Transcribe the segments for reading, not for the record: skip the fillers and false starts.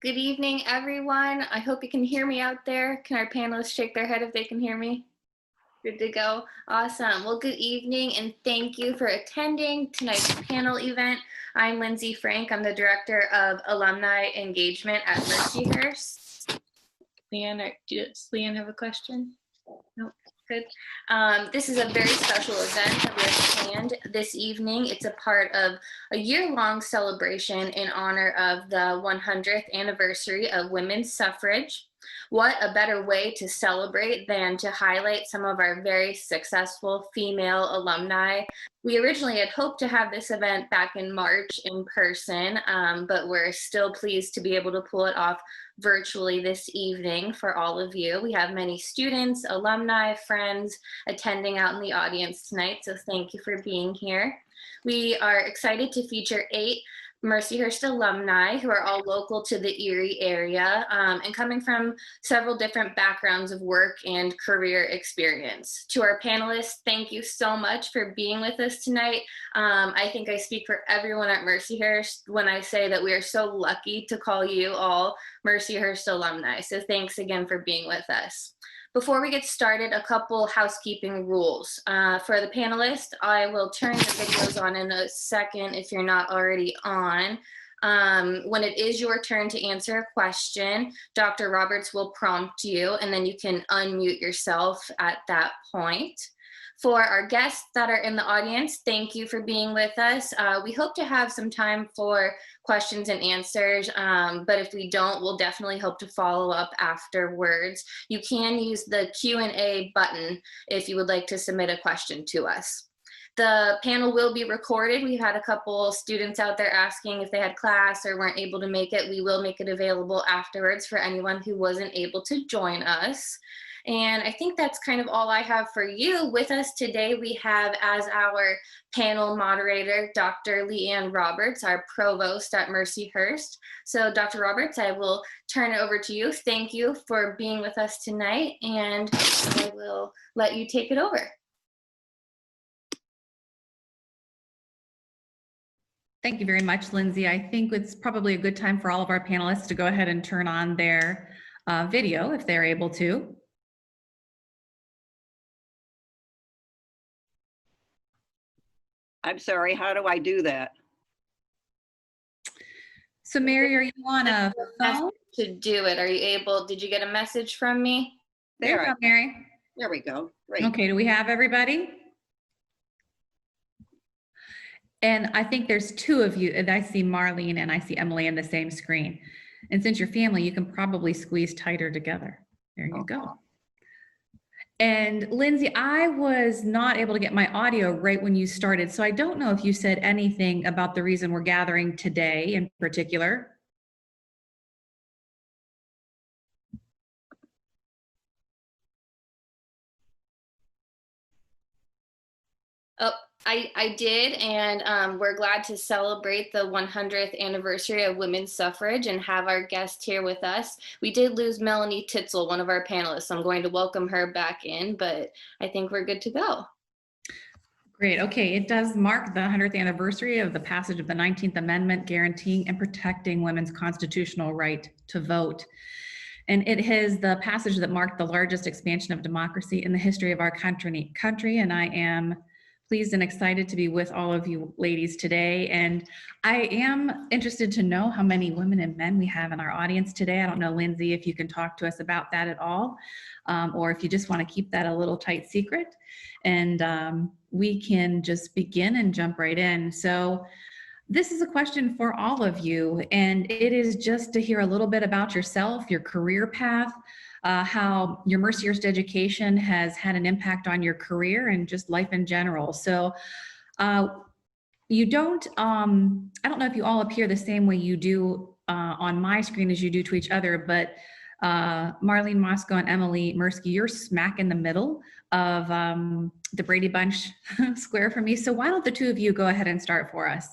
Good evening, everyone. I hope you can hear me out there. Can our panelists shake their head if they can hear me? Good to go. Awesome. Well, good evening and thank you for attending tonight's panel event. I'm Lindsay Frank. I'm the Director of Alumni Engagement at Mercyhurst. Does Leanne have a question? Nope. Good. This is a very special event that we have planned this evening. It's a part of a year-long celebration in honor of the 100th anniversary of women's suffrage. What a better way to celebrate than to highlight some of our very successful female alumni. We originally had hoped to have this event back in March in person, but we're still pleased to be able to pull it off virtually this evening for all of you. We have many students, alumni, friends attending out in the audience tonight, so thank you for being here. We are excited to feature 8 Mercyhurst alumni who are all local to the Erie area and coming from several different backgrounds of work and career experience. To our panelists, thank you so much for being with us tonight. I think I speak for everyone at Mercyhurst when I say that we are so lucky to call you all Mercyhurst alumni. So thanks again for being with us. Before we get started, a couple housekeeping rules. For the panelists, I will turn the videos on in a second if you're not already on. When it is your turn to answer a question, Dr. Roberts will prompt you and then you can unmute yourself at that point. For our guests that are in the audience, thank you for being with us. We hope to have some time for questions and answers, but if we don't, we'll definitely hope to follow up afterwards. You can use the Q&A button if you would like to submit a question to us. The panel will be recorded. We've had a couple students out there asking if they had class or weren't able to make it. We will make it available afterwards for anyone who wasn't able to join us. And I think that's kind of all I have for you. With us today, we have as our panel moderator, Dr. Leanne Roberts, our provost at Mercyhurst. So Dr. Roberts, I will turn it over to you. Thank you for being with us tonight, and I will let you take it over. Thank you very much, Lindsay. I think it's probably a good time for all of our panelists to go ahead and turn on their video if they're able to. I'm sorry, how do I do that? So Mary, are you on a phone? To do it, are you able, did you get a message from me? There you go, Mary. There we go, great. Okay, do we have everybody? And I think there's 2 of you, and I see Marlene and I see Emily in the same screen. And since you're family, you can probably squeeze tighter together. There you go. And Lindsay, I was not able to get my audio right when you started, so I don't know if you said anything about the reason we're gathering today in particular. Oh, I did, and we're glad to celebrate the 100th anniversary of women's suffrage and have our guest here with us. We did lose Melanie Titzel, one of our panelists, so I'm going to welcome her back in, but I think we're good to go. Great. Okay, it does mark the 100th anniversary of the passage of the 19th Amendment, guaranteeing and protecting women's constitutional right to vote. And it is the passage that marked the largest expansion of democracy in the history of our country, and I am pleased and excited to be with all of you ladies today. And I am interested to know how many women and men we have in our audience today. I don't know, Lindsay, if you can talk to us about that at all, or if you just want to keep that a little tight secret. And we can just begin and jump right in. So this is a question for all of you, and it is just to hear a little bit about yourself, your career path, how your Mercyhurst education has had an impact on your career and just life in general. So you don't, I don't know if you all appear the same way you do on my screen as you do to each other, but Marlene Moscow and Emily Mirsky, you're smack in the middle of the Brady Bunch square for me. So why don't the 2 of you go ahead and start for us?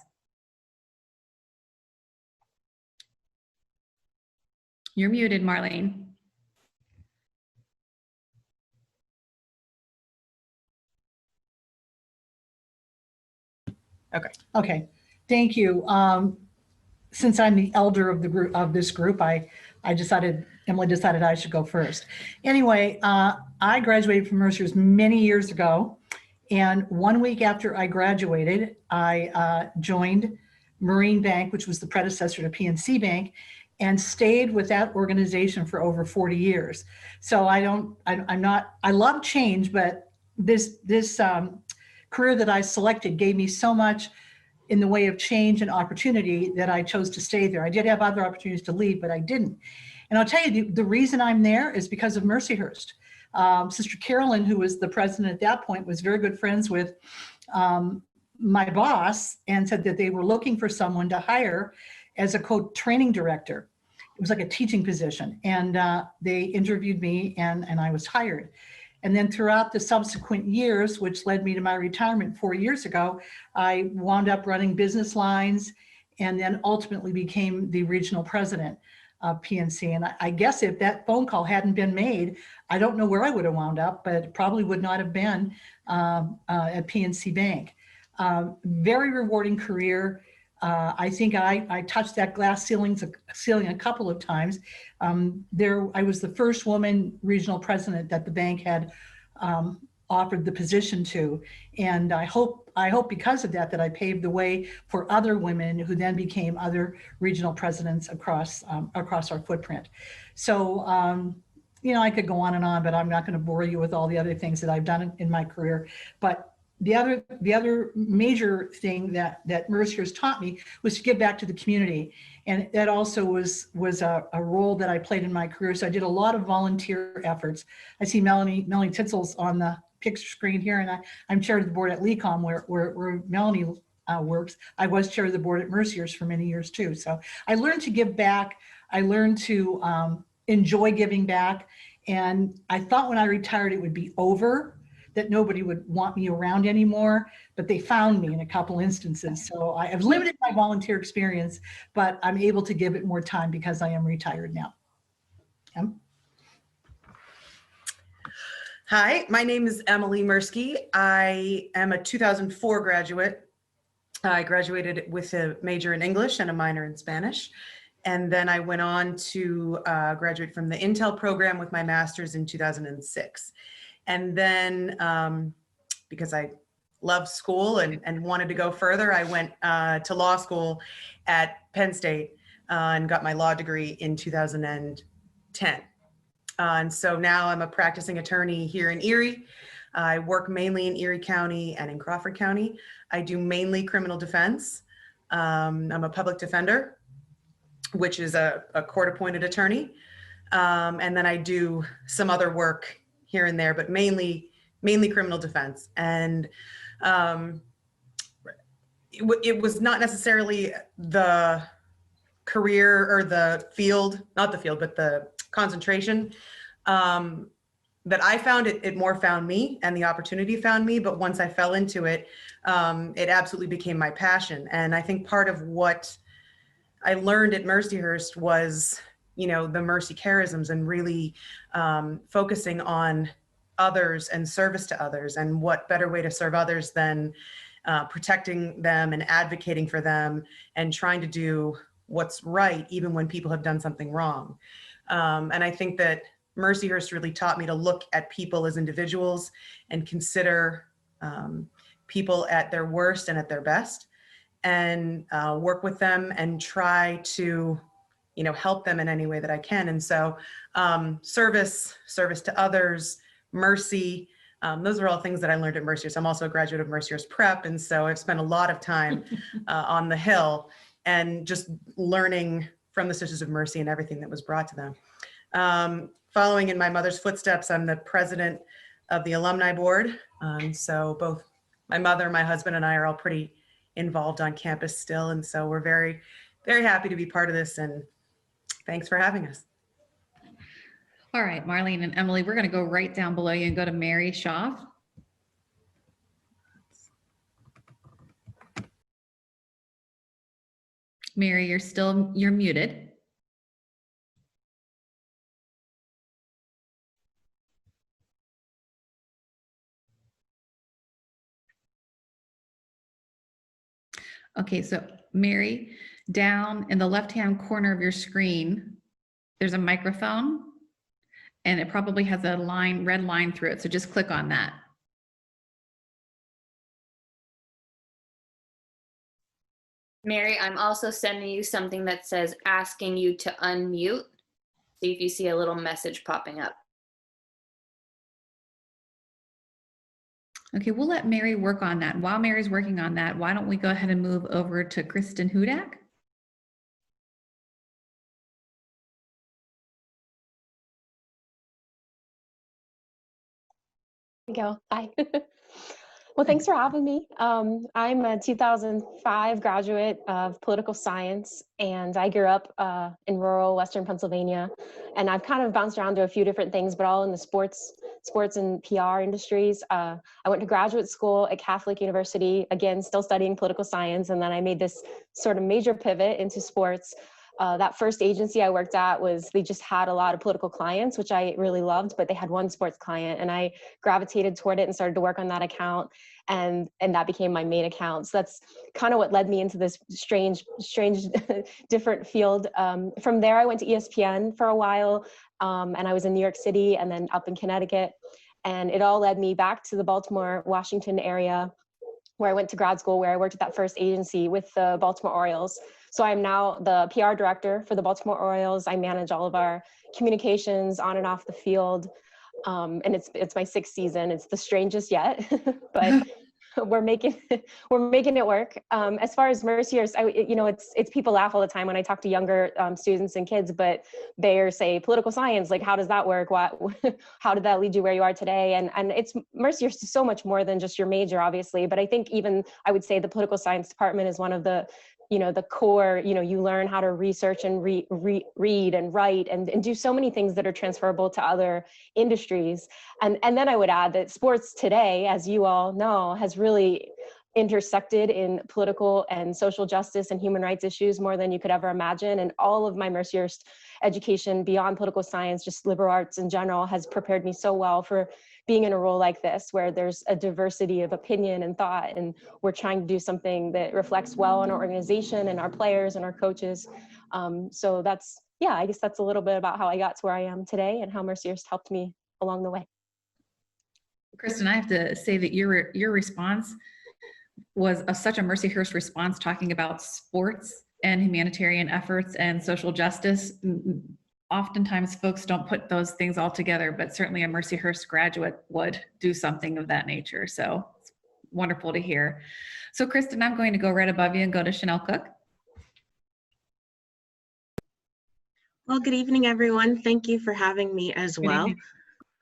You're muted, Marlene. Okay. Thank you. since I'm the elder of the group, of this group, Emily decided I should go first. Anyway, I graduated from Mercyhurst many years ago. And 1 week after I graduated, I joined Marine Bank, which was the predecessor to PNC Bank, and stayed with that organization for over 40 years. So I love change, but this career that I selected gave me so much in the way of change and opportunity that I chose to stay there. I did have other opportunities to leave, but I didn't. And I'll tell you, the reason I'm there is because of Mercyhurst. Sister Carolyn, who was the president at that point, was very good friends with my boss and said that they were looking for someone to hire as a co-training director. It was like a teaching position. And they interviewed me and I was hired. And then throughout the subsequent years, which led me to my retirement 4 years ago, I wound up running business lines and then ultimately became the regional president of PNC. And I guess if that phone call hadn't been made, I don't know where I would have wound up, but it probably would not have been at PNC Bank. Very rewarding career. I think I touched that glass ceiling a couple of times. I was the first woman regional president that the bank had offered the position to, and I hope because of that I paved the way for other women who then became other regional presidents across our footprint. So I could go on and on, but I'm not going to bore you with all the other things that I've done in my career. But the other major thing that Mercyhurst taught me was to give back to the community. And that also was a role that I played in my career. So I did a lot of volunteer efforts. I see Melanie Titzel's on the picture screen here, and I'm chair of the board at LECOM where Melanie works. I was chair of the board at Mercyhurst for many years too. So I learned to give back. I learned to enjoy giving back. And I thought when I retired, it would be over, that nobody would want me around anymore, but they found me in a couple instances. So I have limited my volunteer experience, but I'm able to give it more time because I am retired now. Hi, my name is Emily Mirsky. I am a 2004 graduate. I graduated with a major in English and a minor in Spanish. And then I went on to graduate from the Intel program with my master's in 2006. And then because I loved school and wanted to go further, I went to law school at Penn State and got my law degree in 2010. And so now I'm a practicing attorney here in Erie. I work mainly in Erie County and in Crawford County. I do mainly criminal defense. I'm a public defender, which is a court-appointed attorney. And then I do some other work here and there, but mainly criminal defense. And it was not necessarily the career or the field, not the field, but the concentration that I found. It more found me, and the opportunity found me. But once I fell into it, it absolutely became my passion. And I think part of what I learned at Mercyhurst was, the mercy charisms and really focusing on others and service to others. And what better way to serve others than protecting them and advocating for them and trying to do what's right, even when people have done something wrong. And I think that Mercyhurst really taught me to look at people as individuals and consider people at their worst and at their best, and work with them and try to, help them in any way that I can. And so service to others, mercy, those are all things that I learned at Mercyhurst. I'm also a graduate of Mercyhurst Prep. And so I've spent a lot of time on the Hill and just learning from the Sisters of Mercy and everything that was brought to them. Following in my mother's footsteps, I'm the president of the Alumni Board. So both my mother, my husband, and I are all pretty involved on campus still. And so we're very, very happy to be part of this. And thanks for having us. All right, Marlene and Emily, we're going to go right down below you and go to Mary Shaw. Mary, you're muted. Okay, so Mary, down in the left-hand corner of your screen, there's a microphone, and it probably has a line, red line through it. So just click on that. Mary, I'm also sending you something that says asking you to unmute. See if you see a little message popping up. Okay, we'll let Mary work on that. While Mary's working on that, why don't we go ahead and move over to Kristen Hudak? We go. Hi. Well, thanks for having me. I'm a 2005 graduate of political science, and I grew up in rural Western Pennsylvania. And I've kind of bounced around to a few different things, but all in the sports and PR industries. I went to graduate school at Catholic University, again, still studying political science. And then I made this sort of major pivot into sports. That first agency I worked at they just had a lot of political clients, which I really loved, but they had one sports client, and I gravitated toward it and started to work on that account, and that became my main account. So that's kind of what led me into this strange different field. From there, I went to ESPN for a while, and I was in New York City and then up in Connecticut, and it all led me back to the Baltimore, Washington area, where I went to grad school, where I worked at that first agency with the Baltimore Orioles. So I'm now the PR director for the Baltimore Orioles. I manage all of our communications on and off the field. And it's my 6th season. It's the strangest yet, but we're making it work. As far as Mercyhurst, it's people laugh all the time when I talk to younger students and kids, but they say political science, like, how does that work? How did that lead you where you are today? And it's Mercyhurst is so much more than just your major, obviously. But I think even I would say the political science department is one of the the core, you learn how to research and read and write and do so many things that are transferable to other industries. And then I would add that sports today, as you all know, has really intersected in political and social justice and human rights issues more than you could ever imagine. And all of my Mercyhurst education beyond political science, just liberal arts in general, has prepared me so well for being in a role like this, where there's a diversity of opinion and thought, and we're trying to do something that reflects well on our organization and our players and our coaches. So I guess that's a little bit about how I got to where I am today and how Mercyhurst helped me along the way. Kristen, I have to say that your response was such a Mercyhurst response, talking about sports and humanitarian efforts and social justice. Oftentimes folks don't put those things all together, but certainly a Mercyhurst graduate would do something of that nature. So it's wonderful to hear. So Kristen, I'm going to go right above you and go to Chanel Cook. Well, good evening, everyone. Thank you for having me as well.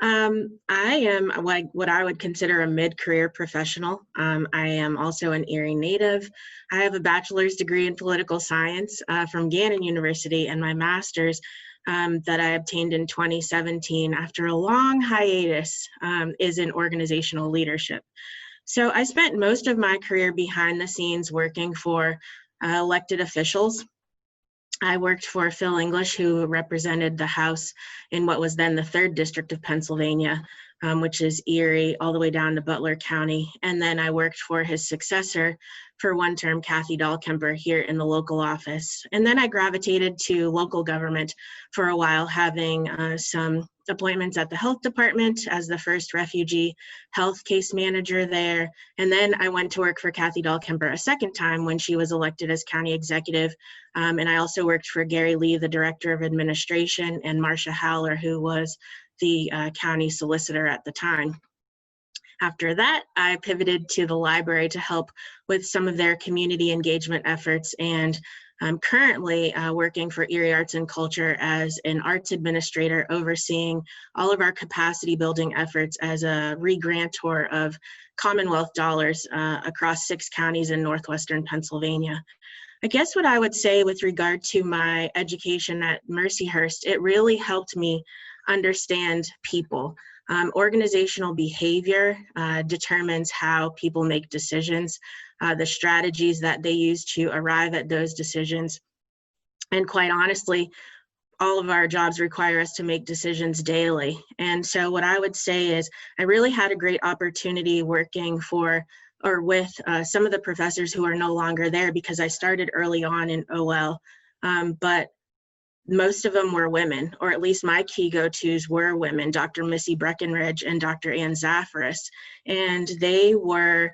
I am what I would consider a mid-career professional. I am also an Erie native. I have a bachelor's degree in political science from Gannon University, and my master's that I obtained in 2017 after a long hiatus is in organizational leadership. So I spent most of my career behind the scenes working for elected officials. I worked for Phil English, who represented the House in what was then the 3rd District of Pennsylvania, which is Erie all the way down to Butler County. And then I worked for his successor for one term, Kathy Dahlkemper, here in the local office. And then I gravitated to local government for a while, having some appointments at the health department as the first refugee health case manager there. And then I went to work for Kathy Dahlkemper a second time when she was elected as county executive. And I also worked for Gary Lee, the director of administration, and Marcia Howler, who was the county solicitor at the time. After that, I pivoted to the library to help with some of their community engagement efforts, and I'm currently working for Erie Arts and Culture as an arts administrator, overseeing all of our capacity building efforts as a re-grantor of Commonwealth dollars across 6 counties in northwestern Pennsylvania. I guess what I would say with regard to my education at Mercyhurst, it really helped me understand people. Organizational behavior determines how people make decisions, the strategies that they use to arrive at those decisions. And quite honestly, all of our jobs require us to make decisions daily. And so what I would say is I really had a great opportunity working for or with some of the professors who are no longer there, because I started early on in OL, but most of them were women, or at least my key go-tos were women, Dr. Missy Breckenridge and Dr. Ann Zafaris. And they were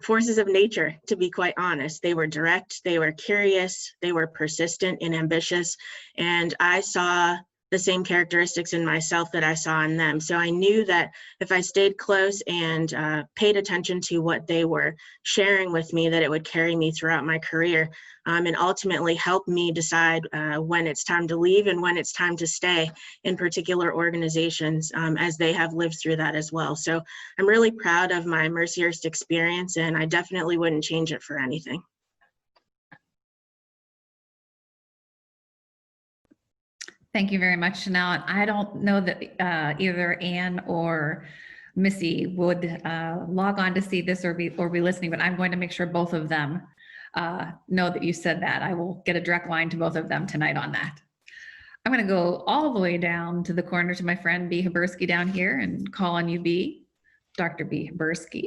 forces of nature, to be quite honest. They were direct, they were curious, they were persistent and ambitious. And I saw the same characteristics in myself that I saw in them. So I knew that if I stayed close and paid attention to what they were sharing with me, that it would carry me throughout my career, and ultimately help me decide when it's time to leave and when it's time to stay in particular organizations, as they have lived through that as well. So I'm really proud of my Mercyhurst experience, and I definitely wouldn't change it for anything. Thank you very much, Chanel. I don't know that either Anne or Missy would log on to see this or be listening, but I'm going to make sure both of them know that you said that. I will get a direct line to both of them tonight on that. I'm going to go all the way down to the corner to my friend B. Habersky down here and call on you, B. Dr. B. Habersky.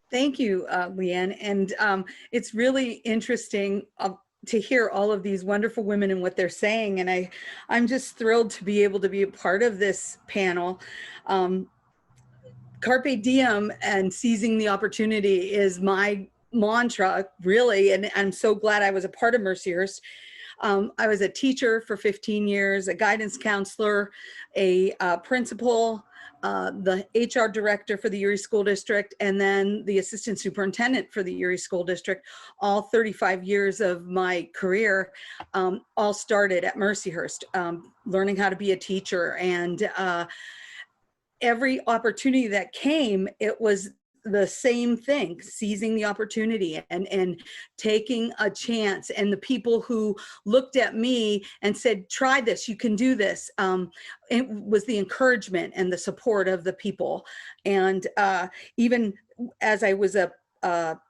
Thank you, Leanne. And it's really interesting to hear all of these wonderful women and what they're saying. And I'm just thrilled to be able to be a part of this panel. Carpe diem and seizing the opportunity is my mantra, really. And I'm so glad I was a part of Mercyhurst. I was a teacher for 15 years, a guidance counselor, a principal, the HR director for the Erie School District, and then the assistant superintendent for the Erie School District. All 35 years of my career all started at Mercyhurst, learning how to be a teacher. And every opportunity that came, it was the same thing, seizing the opportunity and taking a chance. And the people who looked at me and said, try this, you can do this. It was the encouragement and the support of the people. And even as I was a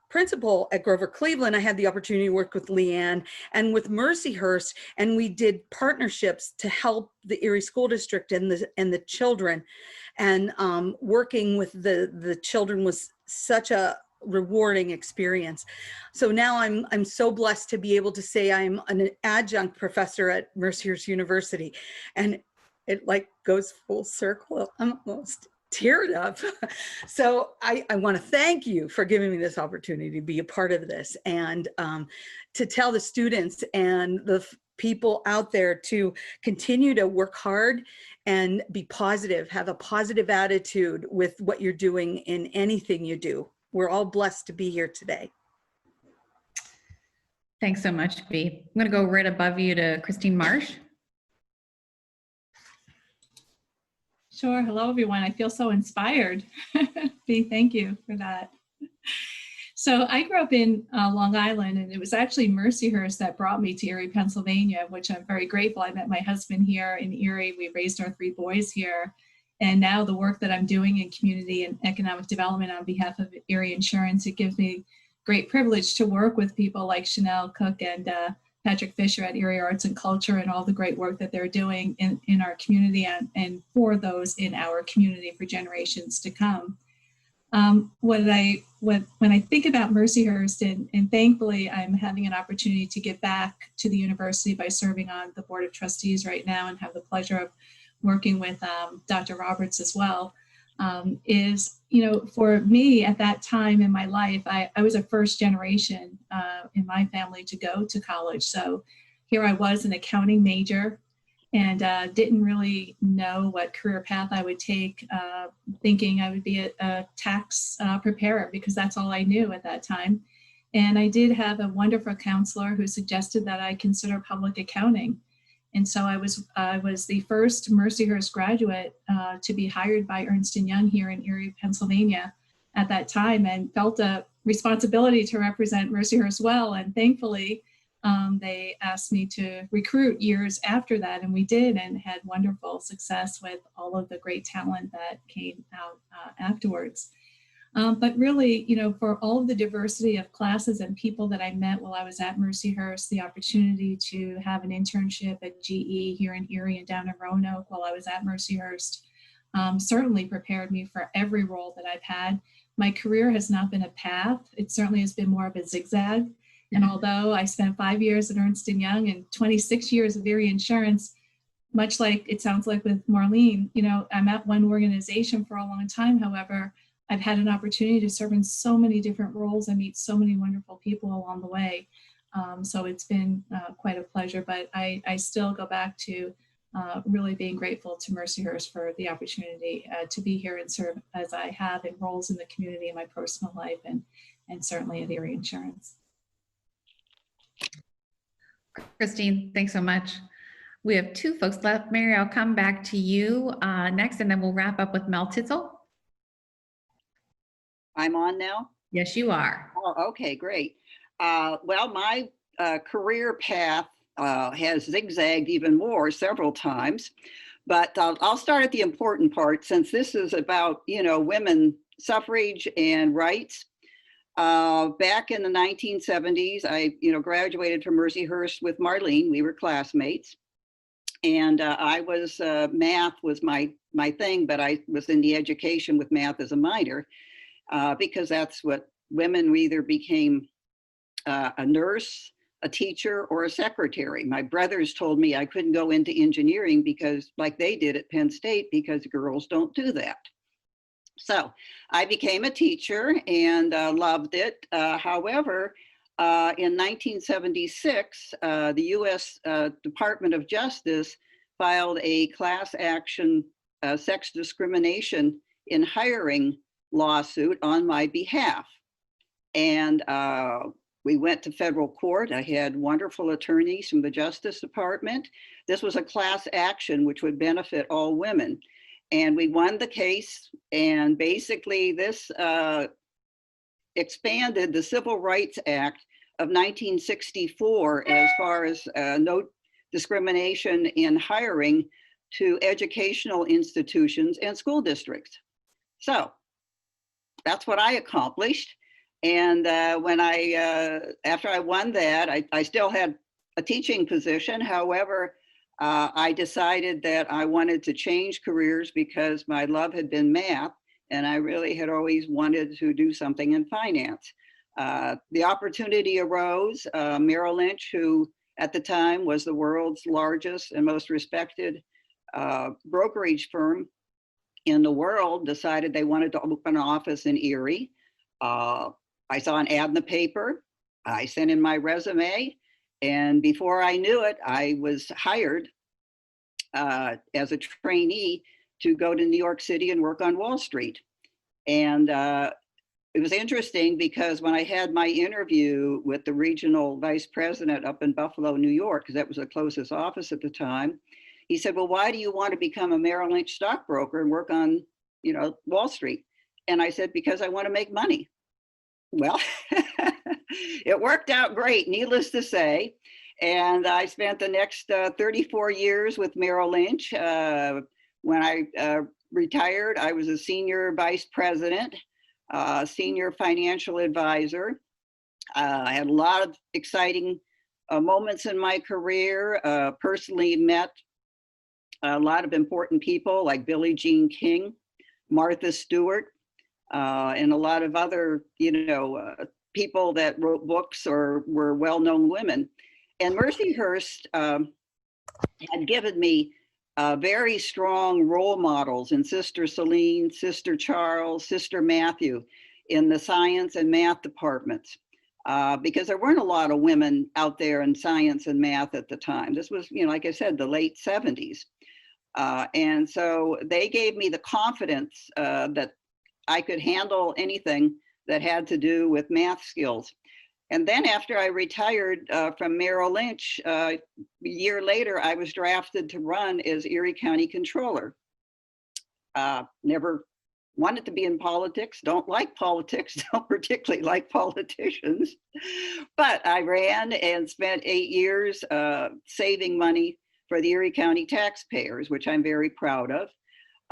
principal at Grover Cleveland, I had the opportunity to work with Leanne and with Mercyhurst, and we did partnerships to help the Erie School District and the children. And working with the children was such a rewarding experience. So now I'm so blessed to be able to say I'm an adjunct professor at Mercyhurst University, and it like goes full circle. I'm almost teared up. So I want to thank you for giving me this opportunity to be a part of this, and to tell the students and the people out there to continue to work hard and be positive, have a positive attitude with what you're doing in anything you do. We're all blessed to be here today. Thanks so much, B. I'm going to go right above you to Christine Marsh. Sure. Hello, everyone. I feel so inspired. B, thank you for that. So I grew up in Long Island, and it was actually Mercyhurst that brought me to Erie, Pennsylvania, which I'm very grateful. I met my husband here in Erie. We raised our 3 boys here. And now the work that I'm doing in community and economic development on behalf of Erie Insurance, it gives me great privilege to work with people like Chanel Cook and Patrick Fisher at Erie Arts and Culture, and all the great work that they're doing in our community and for those in our community for generations to come. When I think about Mercyhurst, and thankfully I'm having an opportunity to give back to the university by serving on the Board of Trustees right now and have the pleasure of working with Dr. Roberts as well, is, for me at that time in my life, I was a first generation in my family to go to college. So here I was, an accounting major, and didn't really know what career path I would take, thinking I would be a tax preparer because that's all I knew at that time. And I did have a wonderful counselor who suggested that I consider public accounting. And so I was the first Mercyhurst graduate to be hired by Ernst & Young here in Erie, Pennsylvania at that time, and felt a responsibility to represent Mercyhurst well. And thankfully, they asked me to recruit years after that, and we did, and had wonderful success with all of the great talent that came out afterwards. But really, for all of the diversity of classes and people that I met while I was at Mercyhurst, the opportunity to have an internship at GE here in Erie and down in Roanoke while I was at Mercyhurst, certainly prepared me for every role that I've had. My career has not been a path. It certainly has been more of a zigzag. And although I spent 5 years at Ernst & Young and 26 years at Erie Insurance, much like it sounds like with Marlene, you know, I'm at one organization for a long time. However, I've had an opportunity to serve in so many different roles and meet so many wonderful people along the way. So it's been quite a pleasure, but I still go back to really being grateful to Mercyhurst for the opportunity to be here and serve as I have in roles in the community in my personal life and certainly at Erie Insurance. Christine, thanks so much. We have 2 folks left. Mary, I'll come back to you next, and then we'll wrap up with Mel Titzel. I'm on now? Yes, you are. Oh, okay, great. Well, my career path has zigzagged even more several times, but I'll start at the important part since this is about, you know, women suffrage and rights. Back in the 1970s, I, you know, graduated from Mercyhurst with Marlene. We were classmates. And I was, math was my thing, but I was in the education with math as a minor because that's what women either became a nurse, a teacher, or a secretary. My brothers told me I couldn't go into engineering because like they did at Penn State because girls don't do that. So I became a teacher and loved it. However, in 1976, the U.S. Department of Justice filed a class action sex discrimination in hiring lawsuit on my behalf. And we went to federal court. I had wonderful attorneys from the Justice Department. This was a class action which would benefit all women. And we won the case. And basically this expanded the Civil Rights Act of 1964 as far as no discrimination in hiring to educational institutions and school districts. So that's what I accomplished. And when after I won that, I still had a teaching position. However, I decided that I wanted to change careers because my love had been math and I really had always wanted to do something in finance. The opportunity arose. Merrill Lynch, who at the time was the world's largest and most respected brokerage firm in the world, decided they wanted to open an office in Erie. I saw an ad in the paper. I sent in my resume. And before I knew it, I was hired as a trainee to go to New York City and work on Wall Street. And it was interesting because when I had my interview with the regional vice president up in Buffalo, New York, because that was the closest office at the time, he said, well, why do you want to become a Merrill Lynch stockbroker and work on, you know, Wall Street? And I said, because I want to make money. Well, it worked out great, needless to say. And I spent the next 34 years with Merrill Lynch. When I retired, I was a senior vice president, senior financial advisor. I had a lot of exciting moments in my career. Personally met a lot of important people like Billie Jean King, Martha Stewart, and a lot of other, you know, people that wrote books or were well-known women. And Mercyhurst had given me very strong role models in Sister Celine, Sister Charles, Sister Matthew in the science and math departments, because there weren't a lot of women out there in science and math at the time. This was, you know, like I said, the late 70s. And so they gave me the confidence that I could handle anything that had to do with math skills. And then after I retired from Merrill Lynch, a year later, I was drafted to run as Erie County Controller. Never wanted to be in politics, don't like politics, don't particularly like politicians. But I ran and spent 8 years saving money for the Erie County taxpayers, which I'm very proud of.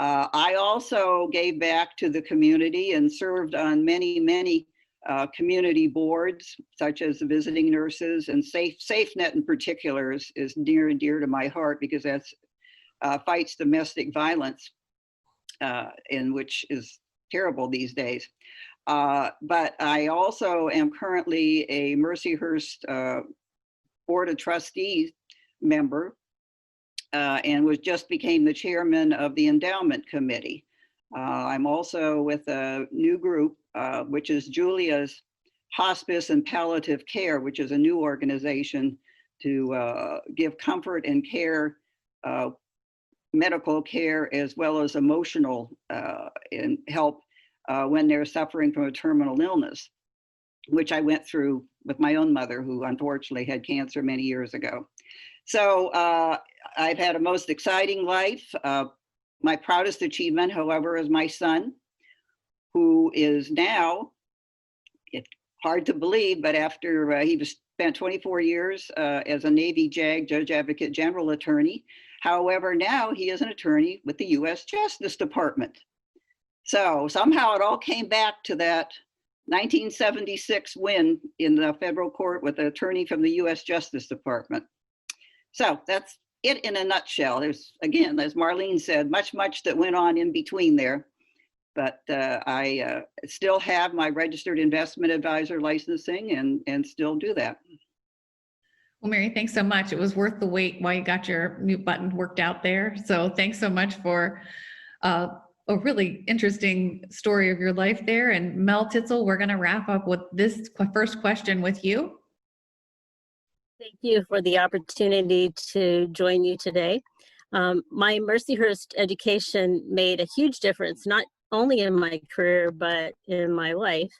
I also gave back to the community and served on many community boards, such as the visiting nurses, and SafeNet in particular is near and dear to my heart because that's fights domestic violence. and which is terrible these days. But I also am currently a Mercyhurst Board of Trustees member, and just became the chairman of the endowment committee. I'm also with a new group, which is Julia's Hospice and Palliative Care, which is a new organization to give comfort and care, medical care, as well as emotional and help when they're suffering from a terminal illness, which I went through with my own mother, who unfortunately had cancer many years ago. So I've had a most exciting life. My proudest achievement, however, is my son, who is now, it's hard to believe, but after he spent 24 years as a Navy JAG, Judge Advocate General Attorney. However, now he is an attorney with the U.S. Justice Department. So somehow it all came back to that 1976 win in the federal court with an attorney from the U.S. Justice Department. So that's it in a nutshell. There's, again, as Marlene said, much that went on in between there. But I still have my registered investment advisor licensing and still do that. Well, Mary, thanks so much. It was worth the wait while you got your mute button worked out there. So thanks so much for a really interesting story of your life there. And Mel Titzel, we're going to wrap up with this first question with you. Thank you for the opportunity to join you today. My Mercyhurst education made a huge difference, not only in my career, but in my life.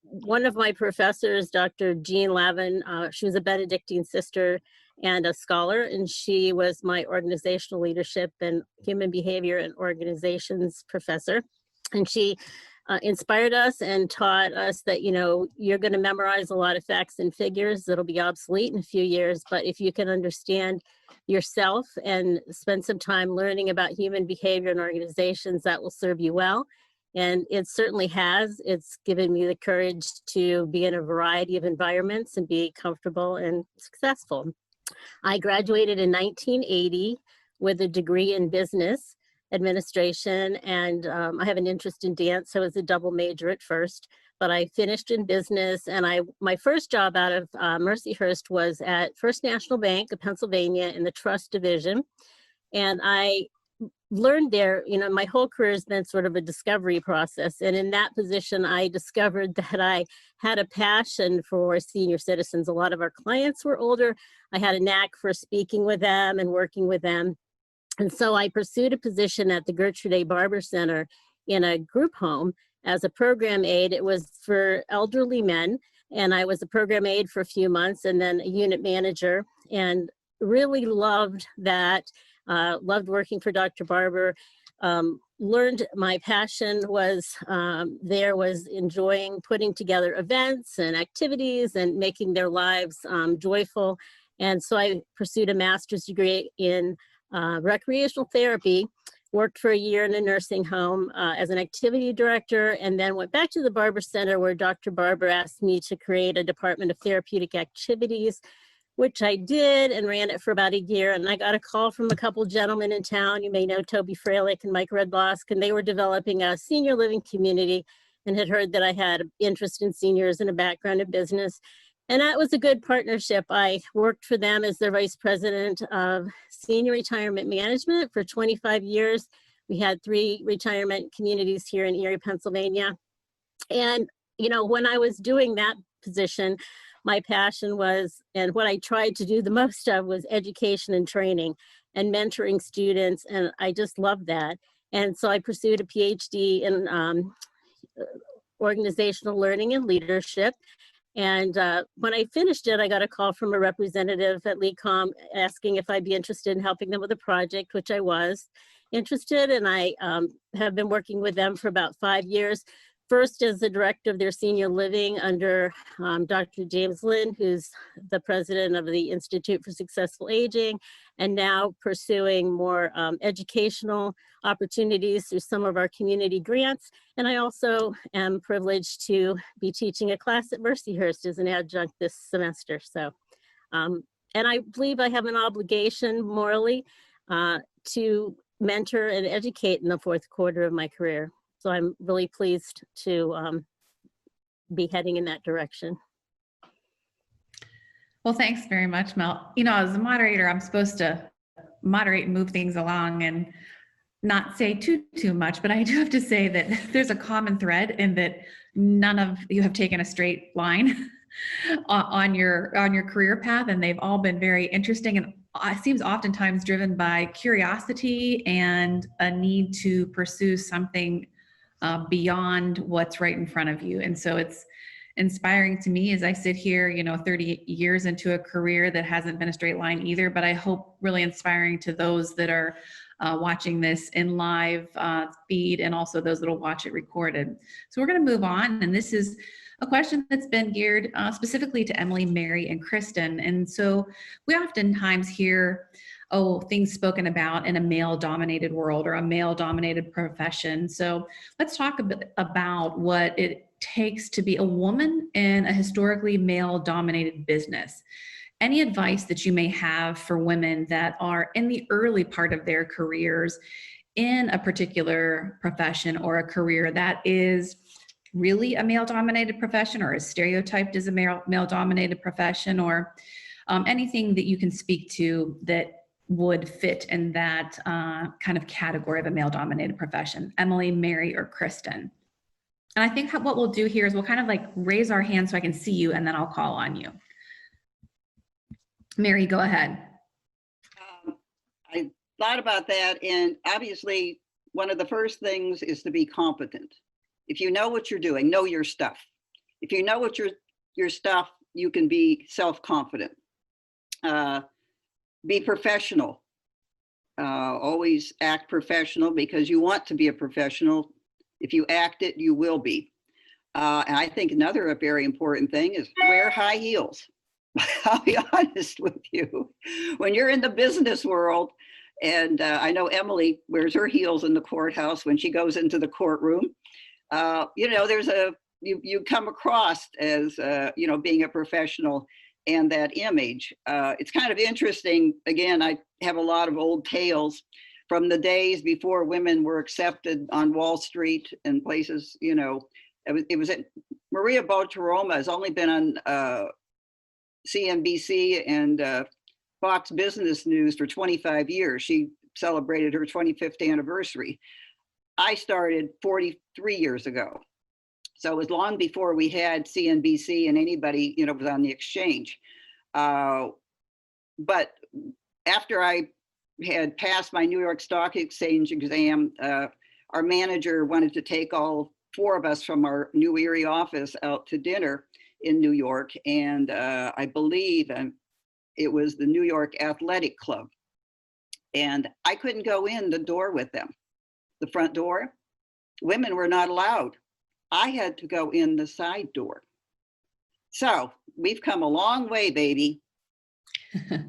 One of my professors, Dr. Jean Lavin, she was a Benedictine sister and a scholar, and she was my organizational leadership and human behavior and organizations professor. And she inspired us and taught us that, you know, you're going to memorize a lot of facts and figures that'll be obsolete in a few years, but if you can understand yourself and spend some time learning about human behavior and organizations, that will serve you well. And it certainly has. It's given me the courage to be in a variety of environments and be comfortable and successful. I graduated in 1980 with a degree in business administration, and I have an interest in dance, so I was a double major at first, but I finished in business. And my first job out of Mercyhurst was at First National Bank of Pennsylvania in the trust division. And I learned there, you know, my whole career has been sort of a discovery process. And in that position, I discovered that I had a passion for senior citizens. A lot of our clients were older. I had a knack for speaking with them and working with them. And so I pursued a position at the Gertrude A. Barber Center in a group home as a program aide. It was for elderly men, and I was a program aide for a few months and then a unit manager, and really loved that, loved working for Dr. Barber. Learned my passion was enjoying putting together events and activities and making their lives joyful. And so I pursued a master's degree in recreational therapy, worked for a year in a nursing home as an activity director, and then went back to the Barber Center where Dr. Barber asked me to create a department of therapeutic activities, which I did and ran it for about a year. And I got a call from a couple gentlemen in town. You may know Toby Freilich and Mike Redlosk, and they were developing a senior living community and had heard that I had an interest in seniors and a background in business. And that was a good partnership. I worked for them as their vice president of senior retirement management for 25 years. We had 3 retirement communities here in Erie, Pennsylvania. And, you know, when I was doing that position, my passion was, and what I tried to do the most of, was education and training and mentoring students. And I just loved that. And so I pursued a PhD in organizational learning and leadership. And when I finished it, I got a call from a representative at LECOM asking if I'd be interested in helping them with a project, which I was interested. And I have been working with them for about 5 years. First as the director of their senior living under Dr. James Lynn, who's the president of the Institute for Successful Aging, and now pursuing more educational opportunities through some of our community grants. And I also am privileged to be teaching a class at Mercyhurst as an adjunct this semester. So, and I believe I have an obligation morally to mentor and educate in the fourth quarter of my career. So I'm really pleased to be heading in that direction. Well, thanks very much, Mel. You know, as a moderator, I'm supposed to moderate and move things along and not say too much, but I do have to say that there's a common thread in that none of you have taken a straight line on your career path, and they've all been very interesting, and it seems oftentimes driven by curiosity and a need to pursue something beyond what's right in front of you. And so it's inspiring to me as I sit here, you know, 30 years into a career that hasn't been a straight line either, but I hope really inspiring to those that are watching this in live feed, and also those that will watch it recorded. So we're going to move on, and this is a question that's been geared specifically to Emily, Mary, and Kristen. And so we oftentimes hear, oh, things spoken about in a male-dominated world or a male-dominated profession. So let's talk a bit about what it takes to be a woman in a historically male-dominated business. Any advice that you may have for women that are in the early part of their careers in a particular profession or a career that is really a male-dominated profession or is stereotyped as a male-dominated profession, or anything that you can speak to that would fit in that kind of category of a male-dominated profession? Emily, Mary, or Kristen? And I think what we'll do here is we'll kind of like raise our hands so I can see you, and then I'll call on you. Mary, go ahead. I thought about that, and obviously one of the first things is to be competent. If you know what you're doing, know your stuff. If you know what your stuff, you can be self-confident. Be professional. Always act professional, because you want to be a professional. If you act it, you will be. And I think another very important thing is wear high heels. I'll be honest with you. When you're in the business world, and I know Emily wears her heels in the courthouse when she goes into the courtroom, you know, you come across as, you know, being a professional, and that image. It's kind of interesting. Again, I have a lot of old tales from the days before women were accepted on Wall Street and places, you know. It was at Maria Bartiromo has only been on CNBC and Fox Business News for 25 years. She celebrated her 25th anniversary. I started 43 years ago. So it was long before we had CNBC and anybody, you know, was on the exchange. But after I had passed my New York Stock Exchange exam, our manager wanted to take all four of us from our New Erie office out to dinner in New York. And I believe it was the New York Athletic Club. And I couldn't go in the door with them, the front door. Women were not allowed. I had to go in the side door. So we've come a long way, baby.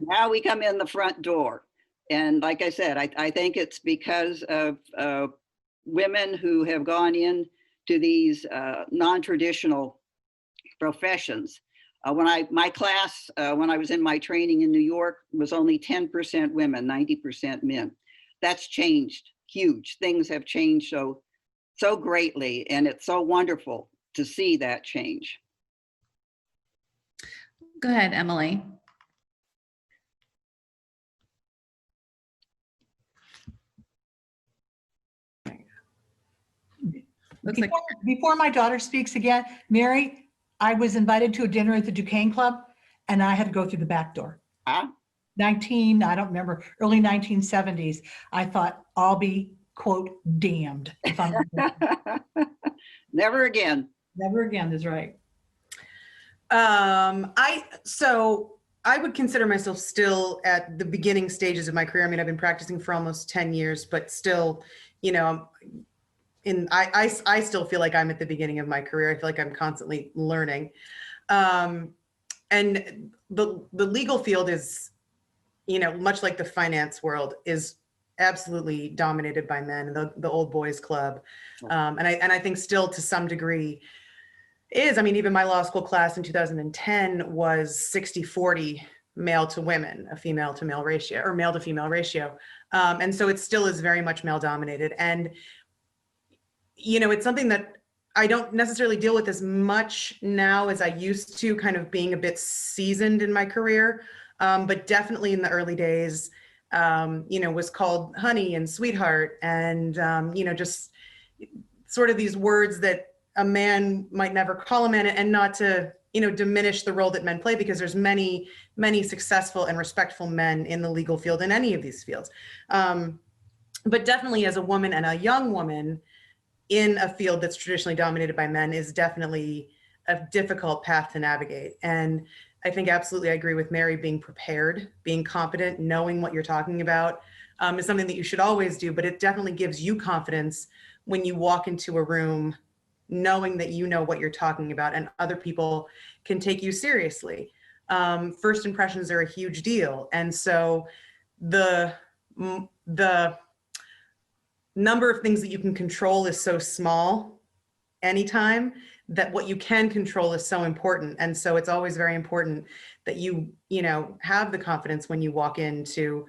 Now we come in the front door. And like I said, I think it's because of women who have gone in to these non-traditional professions. My class, when I was in my training in New York, was only 10% women, 90% men. That's changed, huge. Things have changed so greatly, and it's so wonderful to see that change. Go ahead, Emily. Before my daughter speaks again, Mary, I was invited to a dinner at the Duquesne Club, and I had to go through the back door. Huh? I don't remember, early 1970s. I thought, I'll be, quote, damned if I'm Never again. Never again is right. So I would consider myself still at the beginning stages of my career. I mean, I've been practicing for almost 10 years, but still, you know, I still feel like I'm at the beginning of my career. I feel like I'm constantly learning. And the legal field is, you know, much like the finance world, is absolutely dominated by men, the old boys club. And I think still to some degree is, I mean, even my law school class in 2010 was 60-40 male to women, a female to male ratio, or male to female ratio. And so it still is very much male dominated. And, you know, it's something that I don't necessarily deal with as much now as I used to, kind of being a bit seasoned in my career. But definitely in the early days, you know, was called honey and sweetheart, and, you know, just sort of these words that a man might never call a man, and not to, you know, diminish the role that men play, because there's many, many successful and respectful men in the legal field, in any of these fields. But definitely as a woman, and a young woman in a field that's traditionally dominated by men, is definitely a difficult path to navigate. And I think absolutely I agree with Mary. Being prepared, being competent, knowing what you're talking about is something that you should always do, but it definitely gives you confidence when you walk into a room knowing that you know what you're talking about, and other people can take you seriously. First impressions are a huge deal. And so the number of things that you can control is so small anytime, that what you can control is so important. And so it's always very important that you know, have the confidence when you walk in to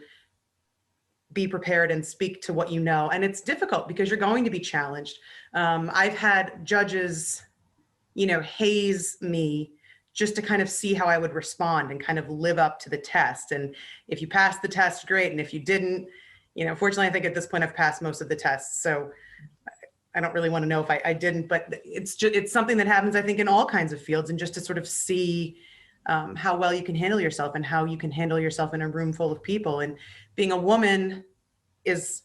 be prepared and speak to what you know. And it's difficult because you're going to be challenged. I've had judges, you know, haze me just to kind of see how I would respond and kind of live up to the test. And if you pass the test, great. And if you didn't, you know, fortunately, I think at this point I've passed most of the tests. So I don't really want to know if I didn't, but it's something that happens, I think, in all kinds of fields, and just to sort of see how well you can handle yourself, and how you can handle yourself in a room full of people. And being a woman has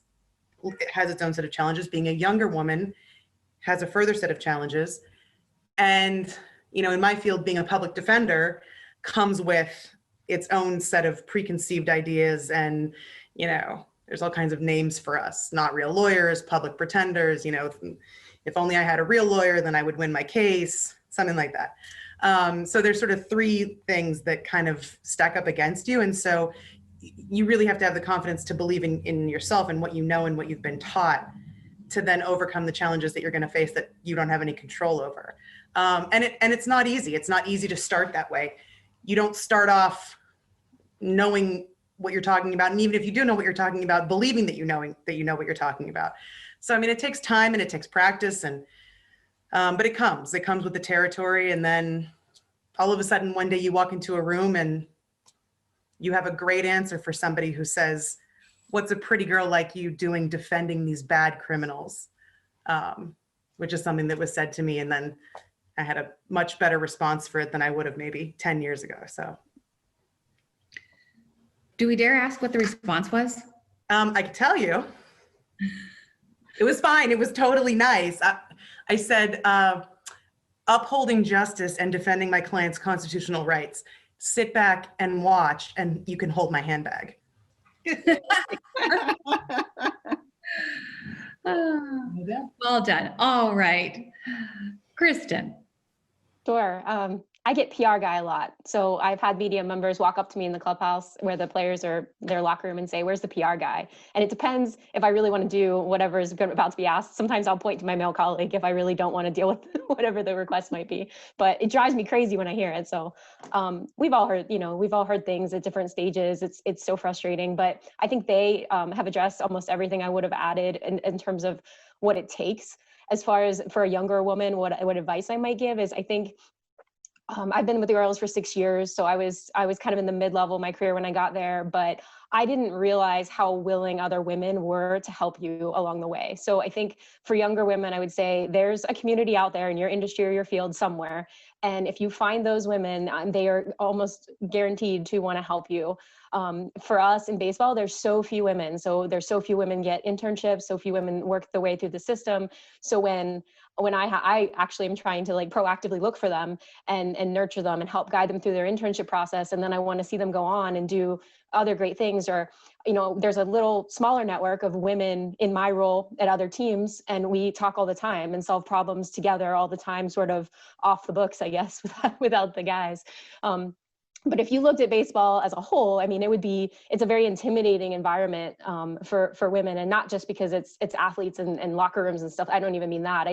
its own set of challenges. Being a younger woman has a further set of challenges. And, you know, in my field, being a public defender comes with its own set of preconceived ideas. And, you know, there's all kinds of names for us: not real lawyers, public pretenders, you know, if only I had a real lawyer, then I would win my case, something like that. So there's sort of three things that kind of stack up against you. And so you really have to have the confidence to believe in yourself and what you know and what you've been taught, to then overcome the challenges that you're going to face that you don't have any control over. And it's not easy. It's not easy to start that way. You don't start off knowing what you're talking about. And even if you do know what you're talking about, believing that you know what you're talking about. So, I mean, it takes time and it takes practice, and but it comes with the territory. And then all of a sudden one day you walk into a room and you have a great answer for somebody who says, "What's a pretty girl like you doing defending these bad criminals?" Which is something that was said to me. And then I had a much better response for it than I would have maybe 10 years ago. So. Do we dare ask what the response was? I can tell you. It was fine. It was totally nice. I said, upholding justice and defending my client's constitutional rights. Sit back and watch, and you can hold my handbag. Well done. All right. Kristen. Sure. I get PR guy a lot. So I've had media members walk up to me in the clubhouse where the players are their locker room and say, "Where's the PR guy?" And it depends if I really want to do whatever is about to be asked. Sometimes I'll point to my male colleague if I really don't want to deal with whatever the request might be. But it drives me crazy when I hear it. So we've all heard things at different stages. It's so frustrating. But I think they have addressed almost everything I would have added in terms of what it takes. As far as for a younger woman, what advice I might give is, I think I've been with the Royals for 6 years, so I was kind of in the mid-level of my career when I got there, but I didn't realize how willing other women were to help you along the way. So I think for younger women, I would say there's a community out there in your industry or your field somewhere, and if you find those women, they are almost guaranteed to want to help you. For us in baseball, there's so few women, so there's so few women get internships, so few women work their way through the system. So when I actually am trying to like proactively look for them and nurture them and help guide them through their internship process. And then I want to see them go on and do other great things. Or, you know, there's a little smaller network of women in my role at other teams. And we talk all the time and solve problems together all the time, sort of off the books, I guess, without the guys. But if you looked at baseball as a whole, I mean, it's a very intimidating environment for women, and not just because it's athletes and locker rooms and stuff. I don't even mean that.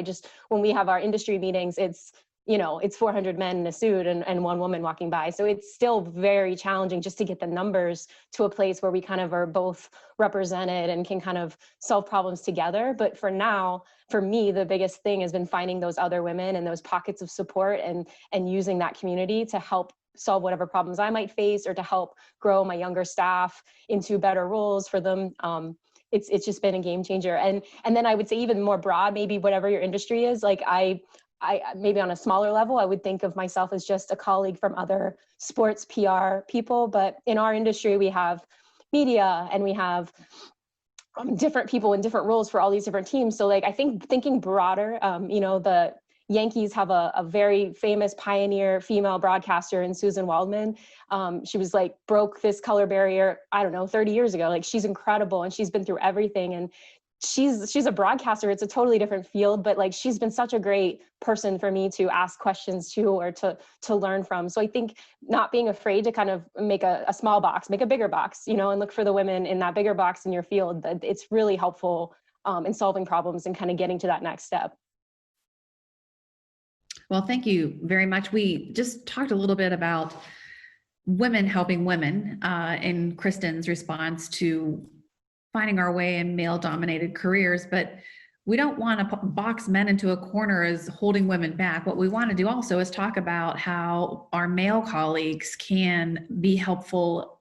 When we have our industry meetings, it's it's 400 men in a suit and one woman walking by. So it's still very challenging just to get the numbers to a place where we kind of are both represented and can kind of solve problems together. But for now, for me, the biggest thing has been finding those other women and those pockets of support and using that community to help solve whatever problems I might face or to help grow my younger staff into better roles for them. It's just been a game changer. And then I would say even more broad, maybe whatever your industry is, like I maybe on a smaller level, I would think of myself as just a colleague from other sports PR people. But in our industry, we have media and we have different people in different roles for all these different teams. So like, I think thinking broader, the Yankees have a very famous pioneer female broadcaster in Susan Waldman. She was like, broke this color barrier, I don't know, 30 years ago. Like, she's incredible and she's been through everything. And she's a broadcaster. It's a totally different field, but like, she's been such a great person for me to ask questions to or to learn from. So I think not being afraid to kind of make a small box, make a bigger box, and look for the women in that bigger box in your field. It's really helpful in solving problems and kind of getting to that next step. Well, thank you very much. We just talked a little bit about women helping women in Kristen's response to finding our way in male-dominated careers, but we don't want to box men into a corner as holding women back. What we want to do also is talk about how our male colleagues can be helpful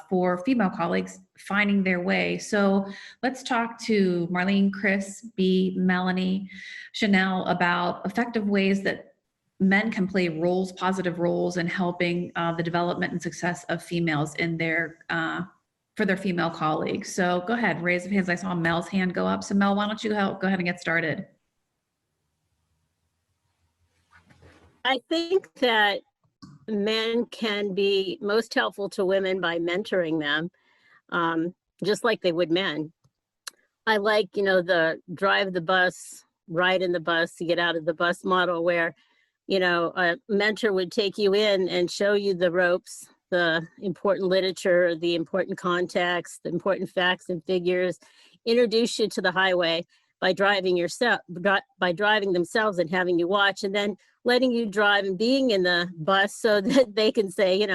for female colleagues finding their way. So let's talk to Marlene, Chris, B, Melanie, Chanel about effective ways that men can play roles, positive roles in helping the development and success of females in their for their female colleagues. So go ahead, raise of hands. I saw Mel's hand go up. So Mel, why don't you go ahead and get started? I think that men can be most helpful to women by mentoring them, just like they would men. I like, the drive the bus, ride in the bus to get out of the bus model where, a mentor would take you in and show you the ropes, the important literature, the important context, the important facts and figures, introduce you to the highway by driving themselves and having you watch, and then letting you drive and being in the bus so that they can say,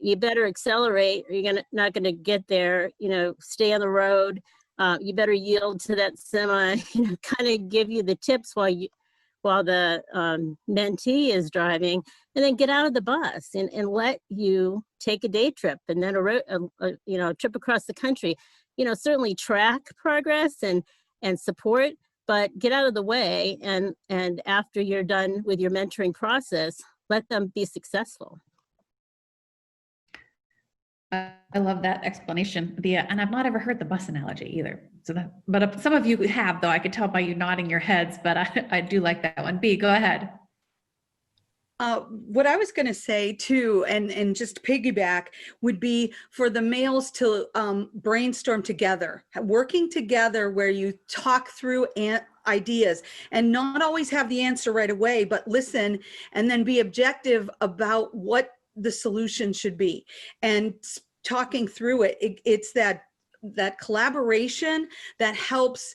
you better accelerate or you're not going to get there, stay on the road, you better yield to that semi, kind of give you the tips while the mentee is driving, and then get out of the bus and let you take a day trip and then a trip across the country. Certainly track progress and support, but get out of the way. And after you're done with your mentoring process, let them be successful. I love that explanation. And I've not ever heard the bus analogy either. But some of you have, though. I could tell by you nodding your heads, but I do like that one. B, go ahead. What I was going to say too, and just piggyback, would be for the males to brainstorm together, working together where you talk through ideas and not always have the answer right away, but listen and then be objective about what the solution should be and talking through it. It's that collaboration that helps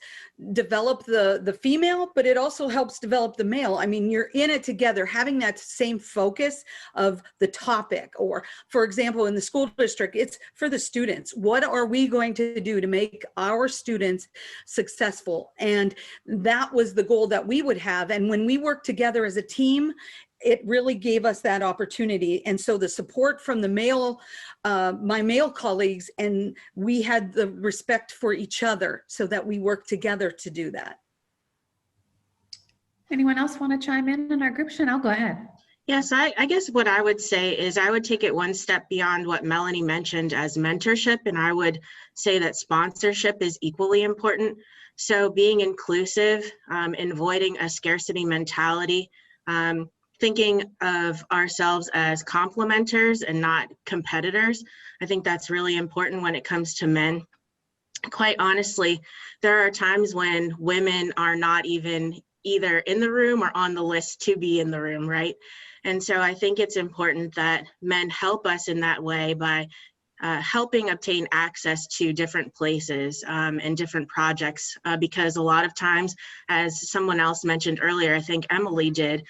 develop the female, but it also helps develop the male. I mean, you're in it together, having that same focus of the topic. Or for example, in the school district, it's for the students. What are we going to do to make our students successful? And that was the goal that we would have. And when we work together as a team, it really gave us that opportunity. And so the support from the my male colleagues, and we had the respect for each other so that we worked together to do that. Anyone else want to chime in our group? Chanel, go ahead. Yes, I guess what I would say is I would take it one step beyond what Melanie mentioned as mentorship, and I would say that sponsorship is equally important. So being inclusive, avoiding a scarcity mentality, thinking of ourselves as complementers and not competitors. I think that's really important when it comes to men. Quite honestly, there are times when women are not even either in the room or on the list to be in the room, right? And so I think it's important that men help us in that way by helping obtain access to different places and different projects, because a lot of times, as someone else mentioned earlier, I think Emily did,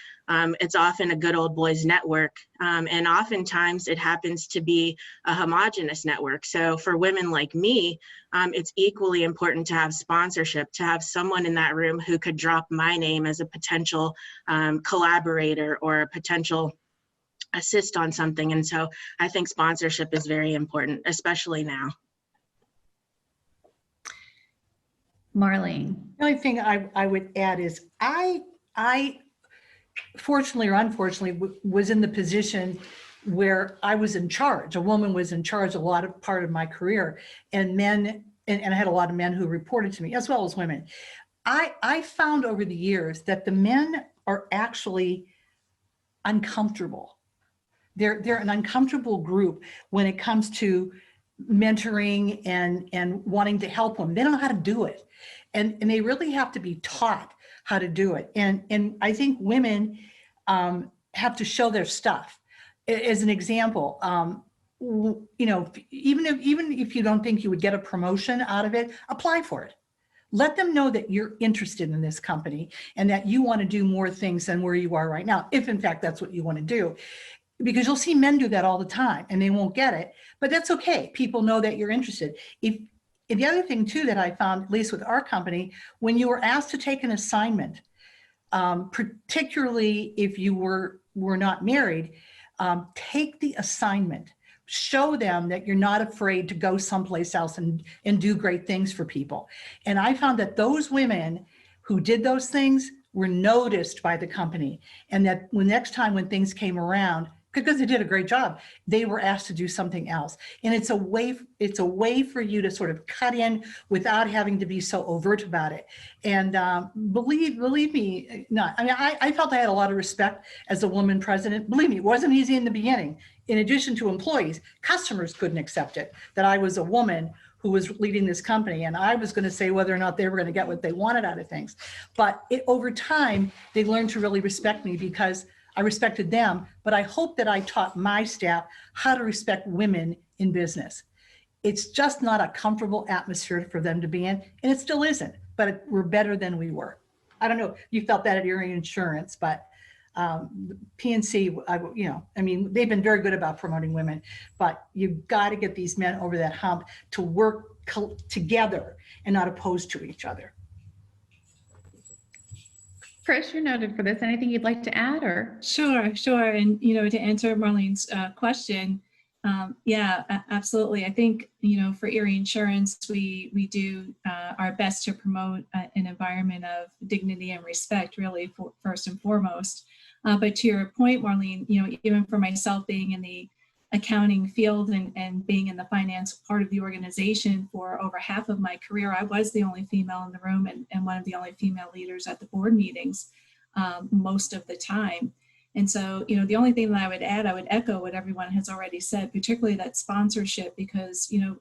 it's often a good old boys network, and oftentimes it happens to be a homogenous network. So for women like me, it's equally important to have sponsorship, to have someone in that room who could drop my name as a potential collaborator or a potential assist on something. And so I think sponsorship is very important, especially now. Marlene. The only thing I would add is I fortunately or unfortunately was in the position where I was in charge. A woman was in charge part of my career, and men, and I had a lot of men who reported to me as well as women. I found over the years that the men are actually uncomfortable. They're an uncomfortable group when it comes to mentoring and wanting to help them. They don't know how to do it. And they really have to be taught how to do it. And I think women have to show their stuff. As an example, you know, even if you don't think you would get a promotion out of it, apply for it. Let them know that you're interested in this company and that you want to do more things than where you are right now, if in fact that's what you want to do. Because you'll see men do that all the time and they won't get it, but that's okay. People know that you're interested. And the other thing too that I found, at least with our company, when you were asked to take an assignment, particularly if you were not married, take the assignment. Show them that you're not afraid to go someplace else and do great things for people. And I found that those women who did those things were noticed by the company, and that next time when things came around, because they did a great job, they were asked to do something else. And it's a way for you to sort of cut in without having to be so overt about it. And believe me, not. I mean, I felt I had a lot of respect as a woman president. Believe me, it wasn't easy in the beginning. In addition to employees, customers couldn't accept it, that I was a woman who was leading this company, and I was going to say whether or not they were going to get what they wanted out of things. But over time, they learned to really respect me because I respected them, but I hope that I taught my staff how to respect women in business. It's just not a comfortable atmosphere for them to be in, and it still isn't, but we're better than we were. I don't know if you felt that at Erie Insurance, but PNC, I mean, they've been very good about promoting women, but you've got to get these men over that hump to work together and not opposed to each other. Chris, you're noted for this. Anything you'd like to add or? Sure. And, you know, to answer Marlene's question, yeah, absolutely. I think, you know, for Erie Insurance, we do our best to promote an environment of dignity and respect, really, first and foremost. But to your point, Marlene, you know, even for myself being in the accounting field and being in the finance part of the organization for over half of my career, I was the only female in the room and one of the only female leaders at the board meetings most of the time. And so, you know, the only thing that I would add, I would echo what everyone has already said, particularly that sponsorship, because, you know,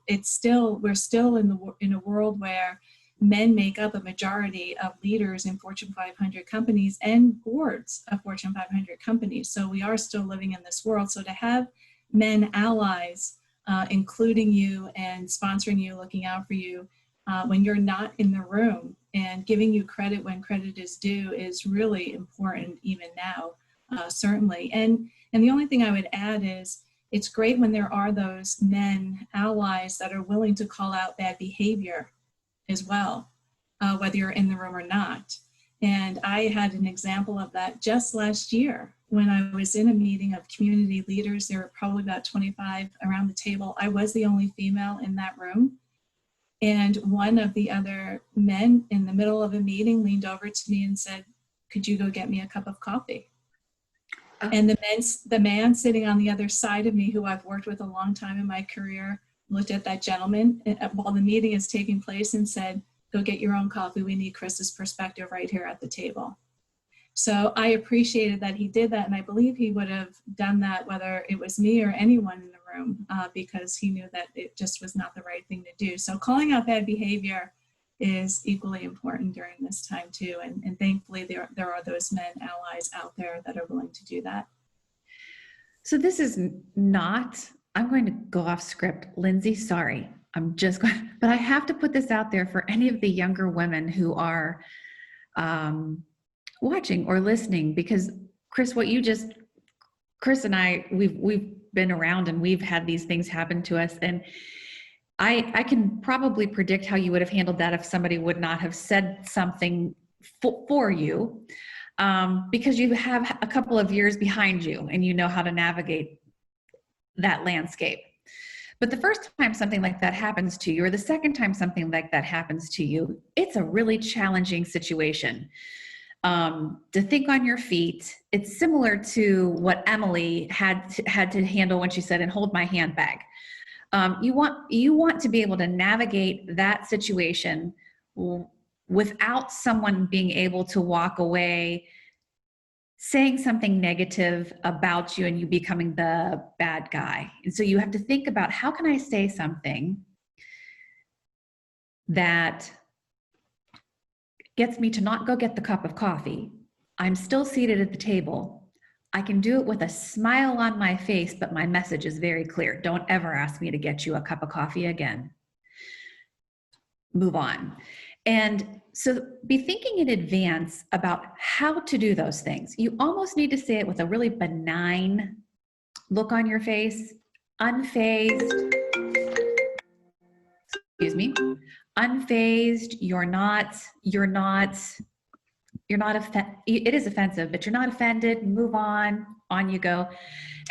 we're still in a world where men make up a majority of leaders in Fortune 500 companies and boards of Fortune 500 companies. So we are still living in this world. So to have men allies, including you and sponsoring you, looking out for you when you're not in the room and giving you credit when credit is due is really important even now, certainly. And the only thing I would add is it's great when there are those men allies that are willing to call out bad behavior as well, whether you're in the room or not. And I had an example of that just last year when I was in a meeting of community leaders. There were probably about 25 around the table. I was the only female in that room. And one of the other men in the middle of a meeting leaned over to me and said, "Could you go get me a cup of coffee?" Oh. And the man sitting on the other side of me, who I've worked with a long time in my career, looked at that gentleman while the meeting is taking place and said, "Go get your own coffee. We need Chris's perspective right here at the table." So I appreciated that he did that, and I believe he would have done that whether it was me or anyone in the room, because he knew that it just was not the right thing to do. So calling out bad behavior is equally important during this time too, and thankfully there are those men allies out there that are willing to do that. So this is not I'm going to go off script. Lindsay, sorry. I'm just going, but I have to put this out there for any of the younger women who are watching or listening, because Chris, Chris and I, we've been around and we've had these things happen to us. And I can probably predict how you would have handled that if somebody would not have said something for you, because you have a couple of years behind you and you know how to navigate that landscape. But the first time something like that happens to you, or the second time something like that happens to you, it's a really challenging situation. To think on your feet, it's similar to what Emily had to handle when she said, "And hold my handbag." You want to be able to navigate that situation without someone being able to walk away saying something negative about you and you becoming the bad guy. And so you have to think about, how can I say something that gets me to not go get the cup of coffee? I'm still seated at the table. I can do it with a smile on my face, but my message is very clear. Don't ever ask me to get you a cup of coffee again. Move on. And so be thinking in advance about how to do those things. You almost need to say it with a really benign look on your face, unfazed. Excuse me. Unfazed. It is offensive, but you're not offended. Move on you go.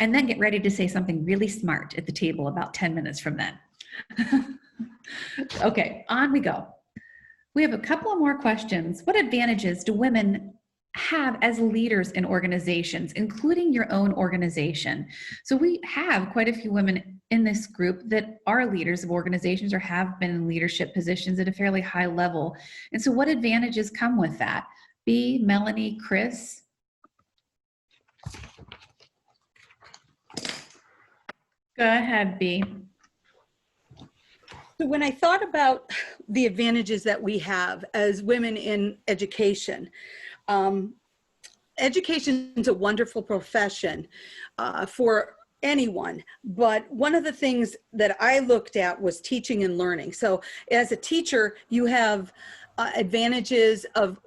And then get ready to say something really smart at the table about 10 minutes from then. Okay, on we go. We have a couple of more questions. What advantages do women have as leaders in organizations, including your own organization? So we have quite a few women in this group that are leaders of organizations or have been in leadership positions at a fairly high level. And so what advantages come with that? B, Melanie, Chris? Go ahead, B. So when I thought about the advantages that we have as women in education, education is a wonderful profession for anyone, but one of the things that I looked at was teaching and learning. So as a teacher, you have advantages of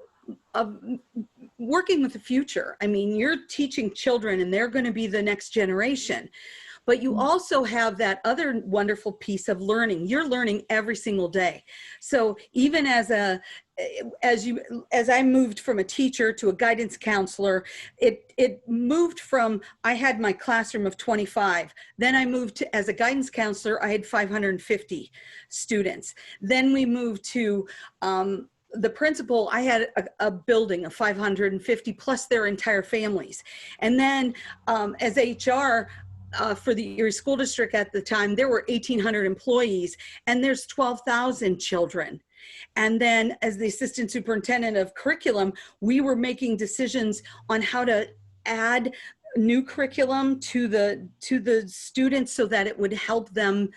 working with the future. I mean, you're teaching children and they're going to be the next generation. But you also have that other wonderful piece of learning. You're learning every single day. So even as I moved from a teacher to a guidance counselor, it moved from, I had my classroom of 25. Then I moved to, as a guidance counselor, I had 550 students. Then we moved to the principal, I had a building of 550 plus their entire families. And then as HR, for the Erie School District at the time, there were 1,800 employees and there's 12,000 children. And then as the assistant superintendent of curriculum, we were making decisions on how to add new curriculum to the students so that it would help them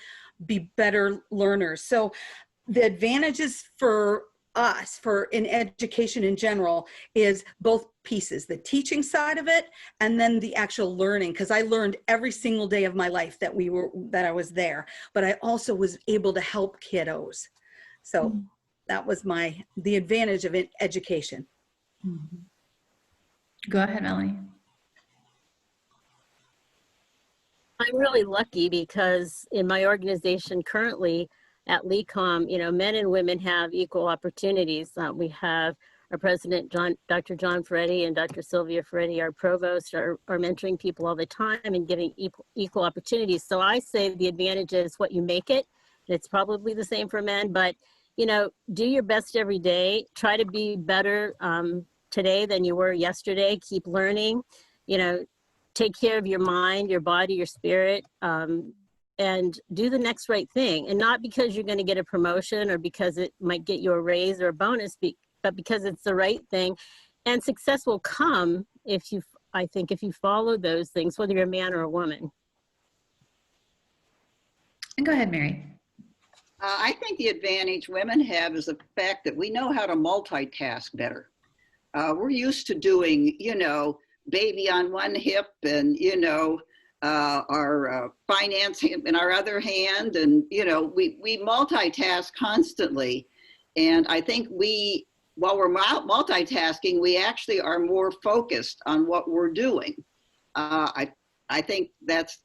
be better learners. So the advantages for us in education in general is both pieces, the teaching side of it and then the actual learning, because I learned every single day of my life that I was there, but I also was able to help kiddos. So that was the advantage of education. Mm-hmm. Go ahead, Melanie. I'm really lucky because in my organization currently at LECOM, you know, men and women have equal opportunities. We have our president, Dr. John Ferretti, and Dr. Sylvia Ferretti, our provost, are mentoring people all the time and giving equal opportunities. So I say the advantage is what you make it. It's probably the same for men, but, you know, do your best every day. Try to be better today than you were yesterday. Keep learning, you know, take care of your mind, your body, your spirit, and do the next right thing. And not because you're going to get a promotion or because it might get you a raise or a bonus, but because it's the right thing. And success will come if you follow those things, whether you're a man or a woman. And go ahead, Mary. I think the advantage women have is the fact that we know how to multitask better. We're used to doing, you know, baby on one hip and, you know, our finance in our other hand, and we multitask constantly. And I think while we're multitasking, we actually are more focused on what we're doing. I think that's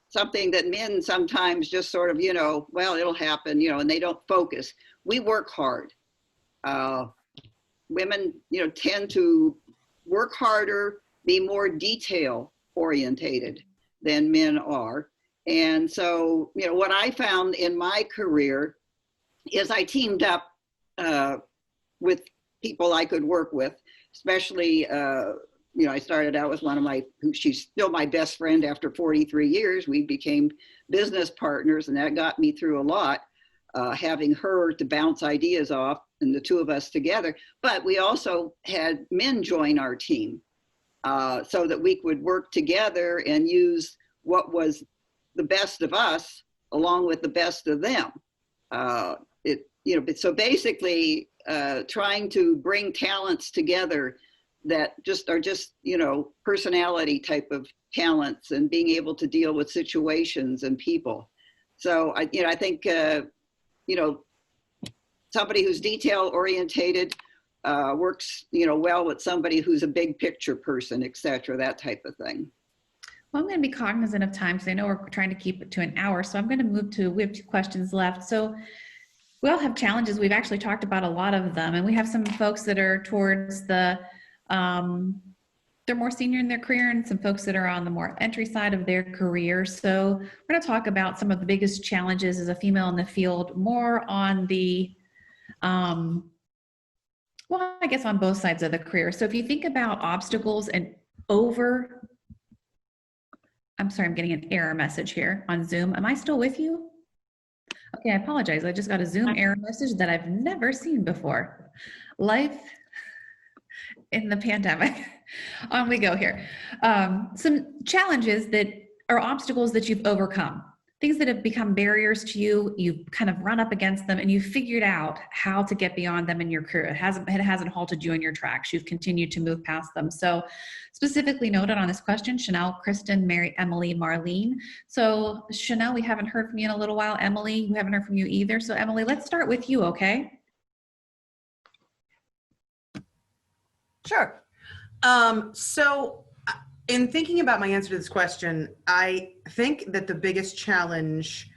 something that men sometimes just sort of, well, it'll happen, and they don't focus. We work hard. Women, tend to work harder, be more detail orientated than men are. And so, what I found in my career is I teamed up with people I could work with, especially, I started out with she's still my best friend after 43 years. We became business partners, and that got me through a lot, having her to bounce ideas off and the two of us together. But we also had men join our team so that we could work together and use what was the best of us along with the best of them. So basically trying to bring talents together that are just personality type of talents, and being able to deal with situations and people. So I think somebody who's detail orientated works well with somebody who's a big picture person, etc., that type of thing. Well, I'm going to be cognizant of time because I know we're trying to keep it to an hour. So I'm going to we have 2 questions left. So we all have challenges. We've actually talked about a lot of them, and we have some folks that are towards they're more senior in their career, and some folks that are on the more entry side of their career. So we're going to talk about some of the biggest challenges as a female in the field, more on the, well, I guess on both sides of the career. So if you think about obstacles and I'm sorry, I'm getting an error message here on Zoom. Am I still with you? Okay, I apologize. I just got a Zoom error message that I've never seen before. Life in the pandemic. On we go here. Some challenges that are obstacles that you've overcome, things that have become barriers to you. You've kind of run up against them, and you've figured out how to get beyond them in your career. It hasn't halted you in your tracks. You've continued to move past them. So specifically noted on this question, Chanel, Kristen, Mary, Emily, Marlene. So Chanel, we haven't heard from you in a little while. Emily, we haven't heard from you either. So Emily, let's start with you, okay? Sure. So in thinking about my answer to this question, I think that the biggest challenge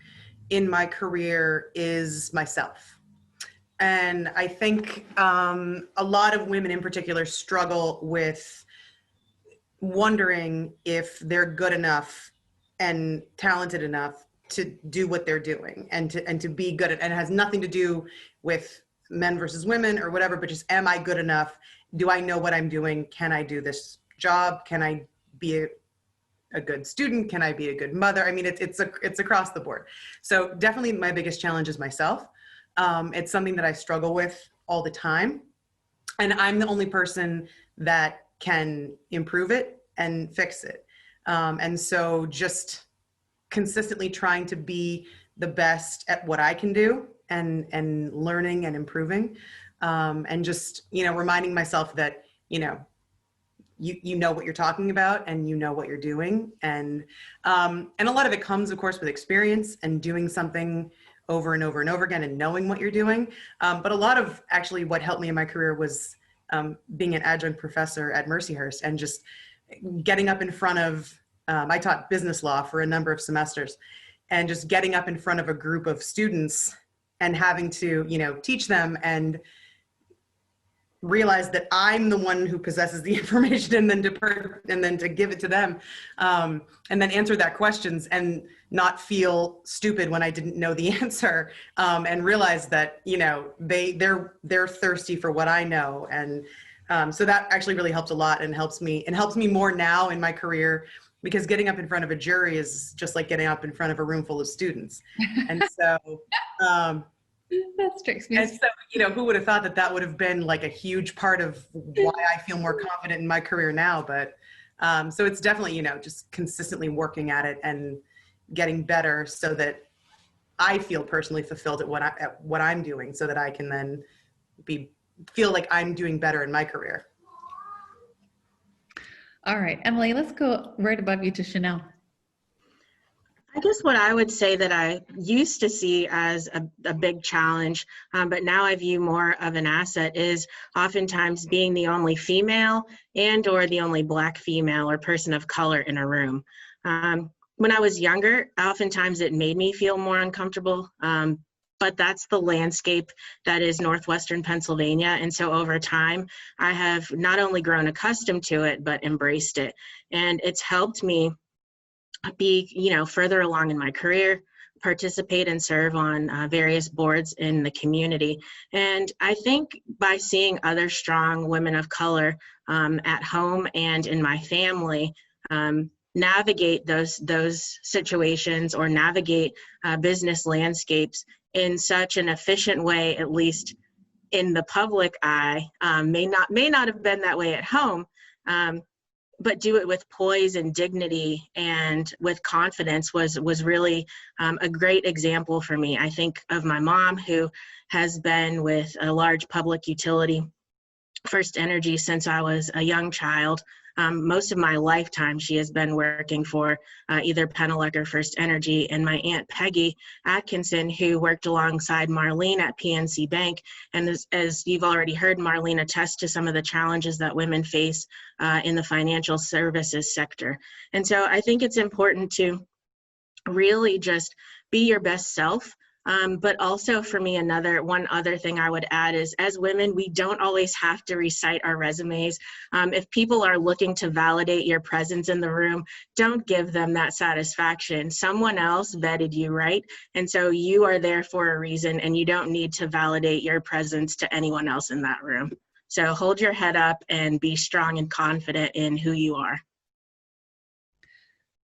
in my career is myself. And I think a lot of women in particular struggle with wondering if they're good enough and talented enough to do what they're doing, and to be good at, and it has nothing to do with men versus women or whatever, but just, am I good enough? Do I know what I'm doing? Can I do this job? Can I be a good student? Can I be a good mother? I mean, it's across the board. So definitely my biggest challenge is myself. It's something that I struggle with all the time. And I'm the only person that can improve it and fix it. And so just consistently trying to be the best at what I can do, and learning and improving. And just, reminding myself that, you know what you're talking about, and you know what you're doing. And a lot of it comes, of course, with experience and doing something over and over and over again and knowing what you're doing. But a lot of actually what helped me in my career was being an adjunct professor at Mercyhurst, and just getting up in front of, I taught business law for a number of semesters, and just getting up in front of a group of students and having to, teach them and realize that I'm the one who possesses the information, and then to give it to them, and then answer that questions and not feel stupid when I didn't know the answer, and realize that they're thirsty for what I know. And so that actually really helped a lot, and helps me more now in my career, because getting up in front of a jury is just like getting up in front of a room full of students. And so that strikes me. And so, who would have thought that would have been like a huge part of why I feel more confident in my career now. But so it's definitely, just consistently working at it and getting better, so that I feel personally fulfilled at what I'm doing, so that I can then feel like I'm doing better in my career. All right, Emily, let's go right above you to Chanel. I guess what I would say that I used to see as a big challenge, but now I view more of an asset, is oftentimes being the only female and or the only Black female or person of color in a room. When I was younger, oftentimes it made me feel more uncomfortable, but that's the landscape that is Northwestern Pennsylvania. And so over time, I have not only grown accustomed to it, but embraced it. And it's helped me be, further along in my career, participate and serve on various boards in the community. And I think by seeing other strong women of color at home and in my family, navigate those situations or navigate business landscapes in such an efficient way, at least in the public eye, may not have been that way at home, but do it with poise and dignity and with confidence was really a great example for me. I think of my mom, who has been with a large public utility, First Energy, since I was a young child. Most of my lifetime, she has been working for either Penelec or First Energy. And my Aunt Peggy Atkinson, who worked alongside Marlene at PNC Bank. And as you've already heard, Marlene attest to some of the challenges that women face in the financial services sector. And so I think it's important to really just be your best self. But also for me, one other thing I would add is, as women, we don't always have to recite our resumes. If people are looking to validate your presence in the room, don't give them that satisfaction. Someone else vetted you, right? And so you are there for a reason, and you don't need to validate your presence to anyone else in that room. So hold your head up and be strong and confident in who you are.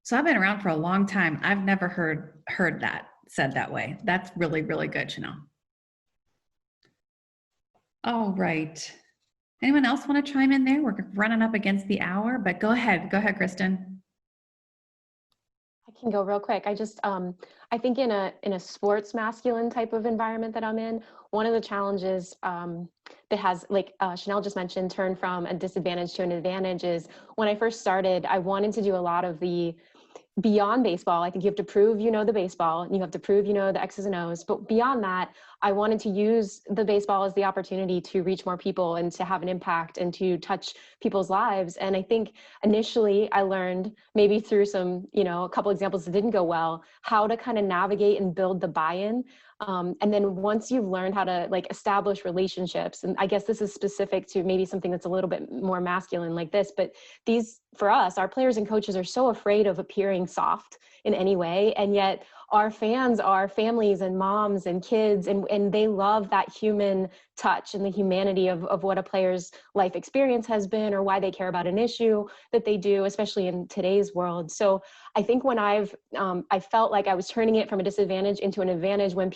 So I've been around for a long time. I've never heard that said that way. That's really, really good to know. All right. Anyone else want to chime in there? We're running up against the hour, but go ahead, Kristen. I can go real quick. I just, I think in a sports masculine type of environment that I'm in, one of the challenges that has, like Chanel just mentioned, turned from a disadvantage to an advantage is, when I first started, I wanted to do a lot of the beyond baseball. I think you have to prove you know the baseball, and you have to prove you know the X's and O's. But beyond that, I wanted to use the baseball as the opportunity to reach more people and to have an impact and to touch people's lives. And I think initially I learned, maybe through some, a couple examples that didn't go well, how to kind of navigate and build the buy-in. And then once you've learned how to establish relationships, and I guess this is specific to maybe something that's a little bit more masculine like this, but for us, our players and coaches are so afraid of appearing soft in any way. And yet our fans are families and moms and kids, and they love that human touch and the humanity of what a player's life experience has been, or why they care about an issue that they do, especially in today's world. So I think when I felt like I was turning it from a disadvantage into an advantage when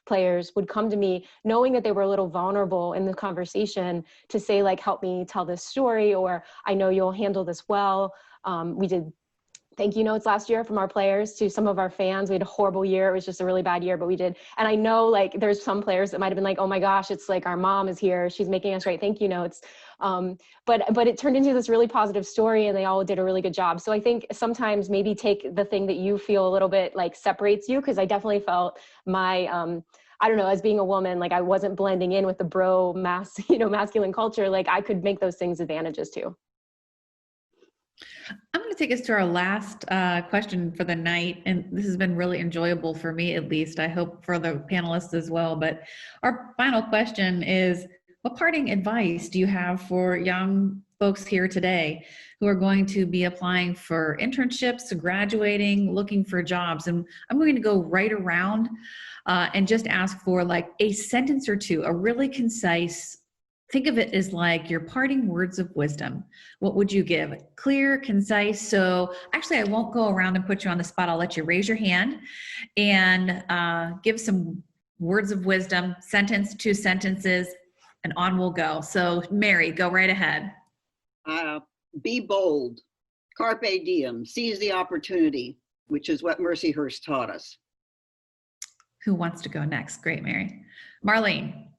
players would come to me knowing that they were a little vulnerable in the conversation to say, help me tell this story, or I know you'll handle this well. We did thank you notes last year from our players to some of our fans. We had a horrible year. It was just a really bad year, but we did. And I know there's some players that might've been oh my gosh, it's our mom is here. She's making us write thank you notes. But it turned into this really positive story, and they all did a really good job. So I think sometimes maybe take the thing that you feel a little bit separates you. Cause I definitely felt my, I don't know, as being a woman, I wasn't blending in with the masculine culture. I could make those things advantages too. I'm going to take us to our last question for the night. And this has been really enjoyable for me, at least. I hope for the panelists as well. But our final question is, what parting advice do you have for young folks here today who are going to be applying for internships, graduating, looking for jobs? And I'm going to go right around and just ask for a sentence or two, a really concise. Think of it as your parting words of wisdom. What would you give? Clear, concise. So actually, I won't go around and put you on the spot. I'll let you raise your hand and give some words of wisdom, sentence, 2 sentences, and on we'll go. So Mary, go right ahead. Be bold, carpe diem, seize the opportunity, which is what Mercyhurst taught us. Who wants to go next? Great, Mary. Marlene.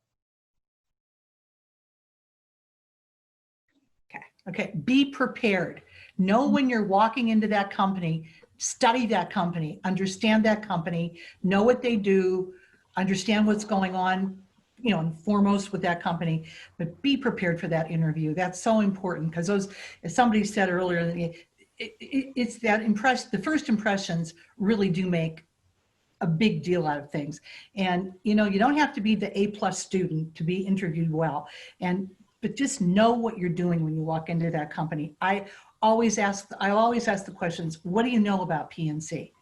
Okay, be prepared. Know when you're walking into that company study that company, understand that company, know what they do, understand what's going on, you know, and foremost with that company, but be prepared for that interview. That's so important because those, as somebody said earlier, it's that the first impressions really do make a big deal out of things. And, you know, you don't have to be the A+ student to be interviewed well. But just know what you're doing when you walk into that company. I always ask the questions, what do you know about PNC?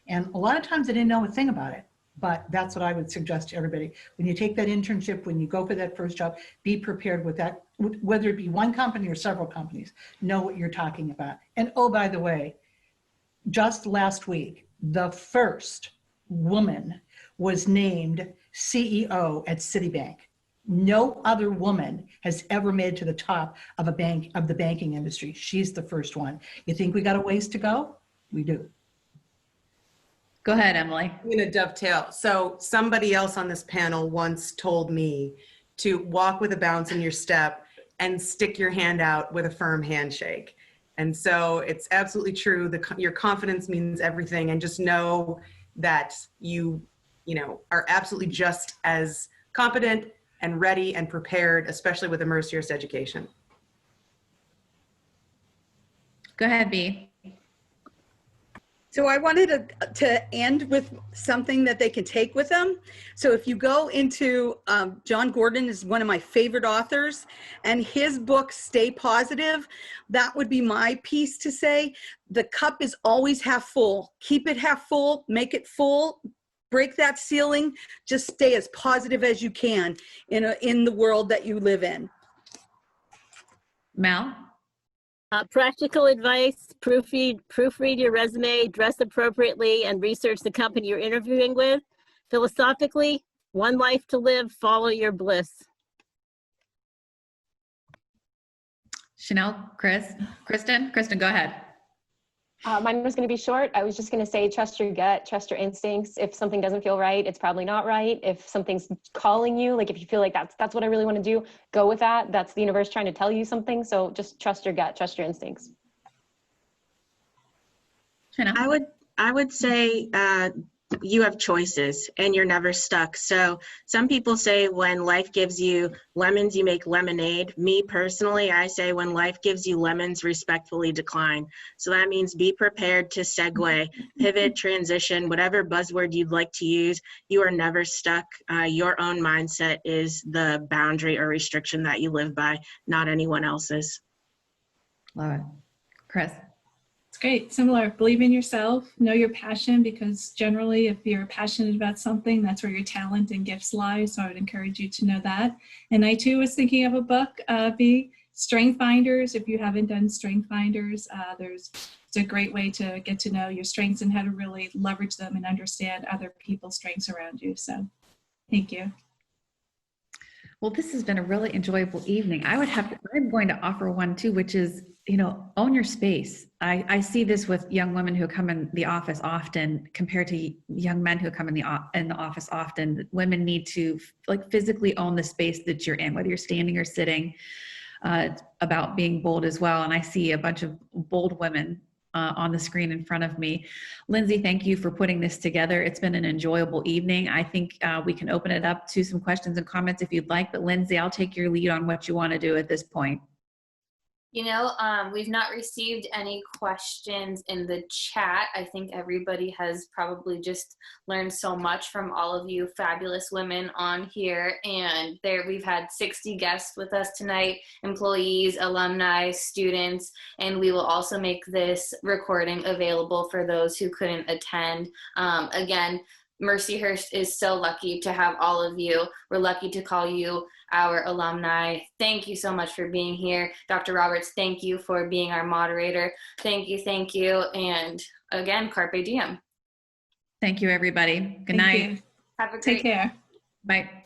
And a lot of times I didn't know a thing about it, but that's what I would suggest to everybody. When you take that internship, when you go for that first job, be prepared with that, whether it be one company or several companies, know what you're talking about. And oh, by the way, just last week, the first woman was named CEO at Citibank. No other woman has ever made to the top of the banking industry. She's the first one. You think we got a ways to go? We do. Go ahead, Emily. I'm going to dovetail. So somebody else on this panel once told me to walk with a bounce in your step and stick your hand out with a firm handshake. And so it's absolutely true. Your confidence means everything, and just know that you are absolutely just as competent and ready and prepared, especially with a Mercyhurst education. Go ahead, Bea. So I wanted to end with something that they can take with them. So if you go into, John Gordon is one of my favorite authors, and his book, Stay Positive, that would be my piece to say. The cup is always half full. Keep it half full, make it full, break that ceiling, just stay as positive as you can in the world that you live in. Mel? Practical advice: proofread your resume, dress appropriately, and research the company you're interviewing with. Philosophically, one life to live, follow your bliss. Chanel, Kristen, go ahead. Mine was going to be short. I was just going to say, trust your gut, trust your instincts. If something doesn't feel right, it's probably not right. If something's calling you, like if you feel like that's what I really want to do, go with that. That's the universe trying to tell you something. So just trust your gut, trust your instincts. Chanel? I would say you have choices and you're never stuck. So some people say when life gives you lemons, you make lemonade. Me personally, I say when life gives you lemons, respectfully decline. So that means be prepared to segue, pivot, transition, whatever buzzword you'd like to use. You are never stuck. Your own mindset is the boundary or restriction that you live by, not anyone else's. Love it. Chris? It's great. Similar. Believe in yourself. Know your passion, because generally if you're passionate about something, that's where your talent and gifts lie. So I would encourage you to know that. And I too was thinking of a book, Strength Finders. If you haven't done Strength Finders, it's a great way to get to know your strengths and how to really leverage them and understand other people's strengths around you. So thank you. Well, this has been a really enjoyable evening. I'm going to offer one too, which is, own your space. I see this with young women who come in the office often compared to young men who come in the office often. Women need to physically own the space that you're in, whether you're standing or sitting. It's about being bold as well. And I see a bunch of bold women on the screen in front of me. Lindsay, thank you for putting this together. It's been an enjoyable evening. I think we can open it up to some questions and comments if you'd like, but Lindsay, I'll take your lead on what you want to do at this point. We've not received any questions in the chat. I think everybody has probably just learned so much from all of you fabulous women on here. And we've had 60 guests with us tonight, employees, alumni, students, and we will also make this recording available for those who couldn't attend. Again, Mercyhurst is so lucky to have all of you. We're lucky to call you our alumni. Thank you so much for being here. Dr. Roberts, thank you for being our moderator. Thank you. And again, carpe diem. Thank you, everybody. Good Thank night. you. Have a great Take care. Bye.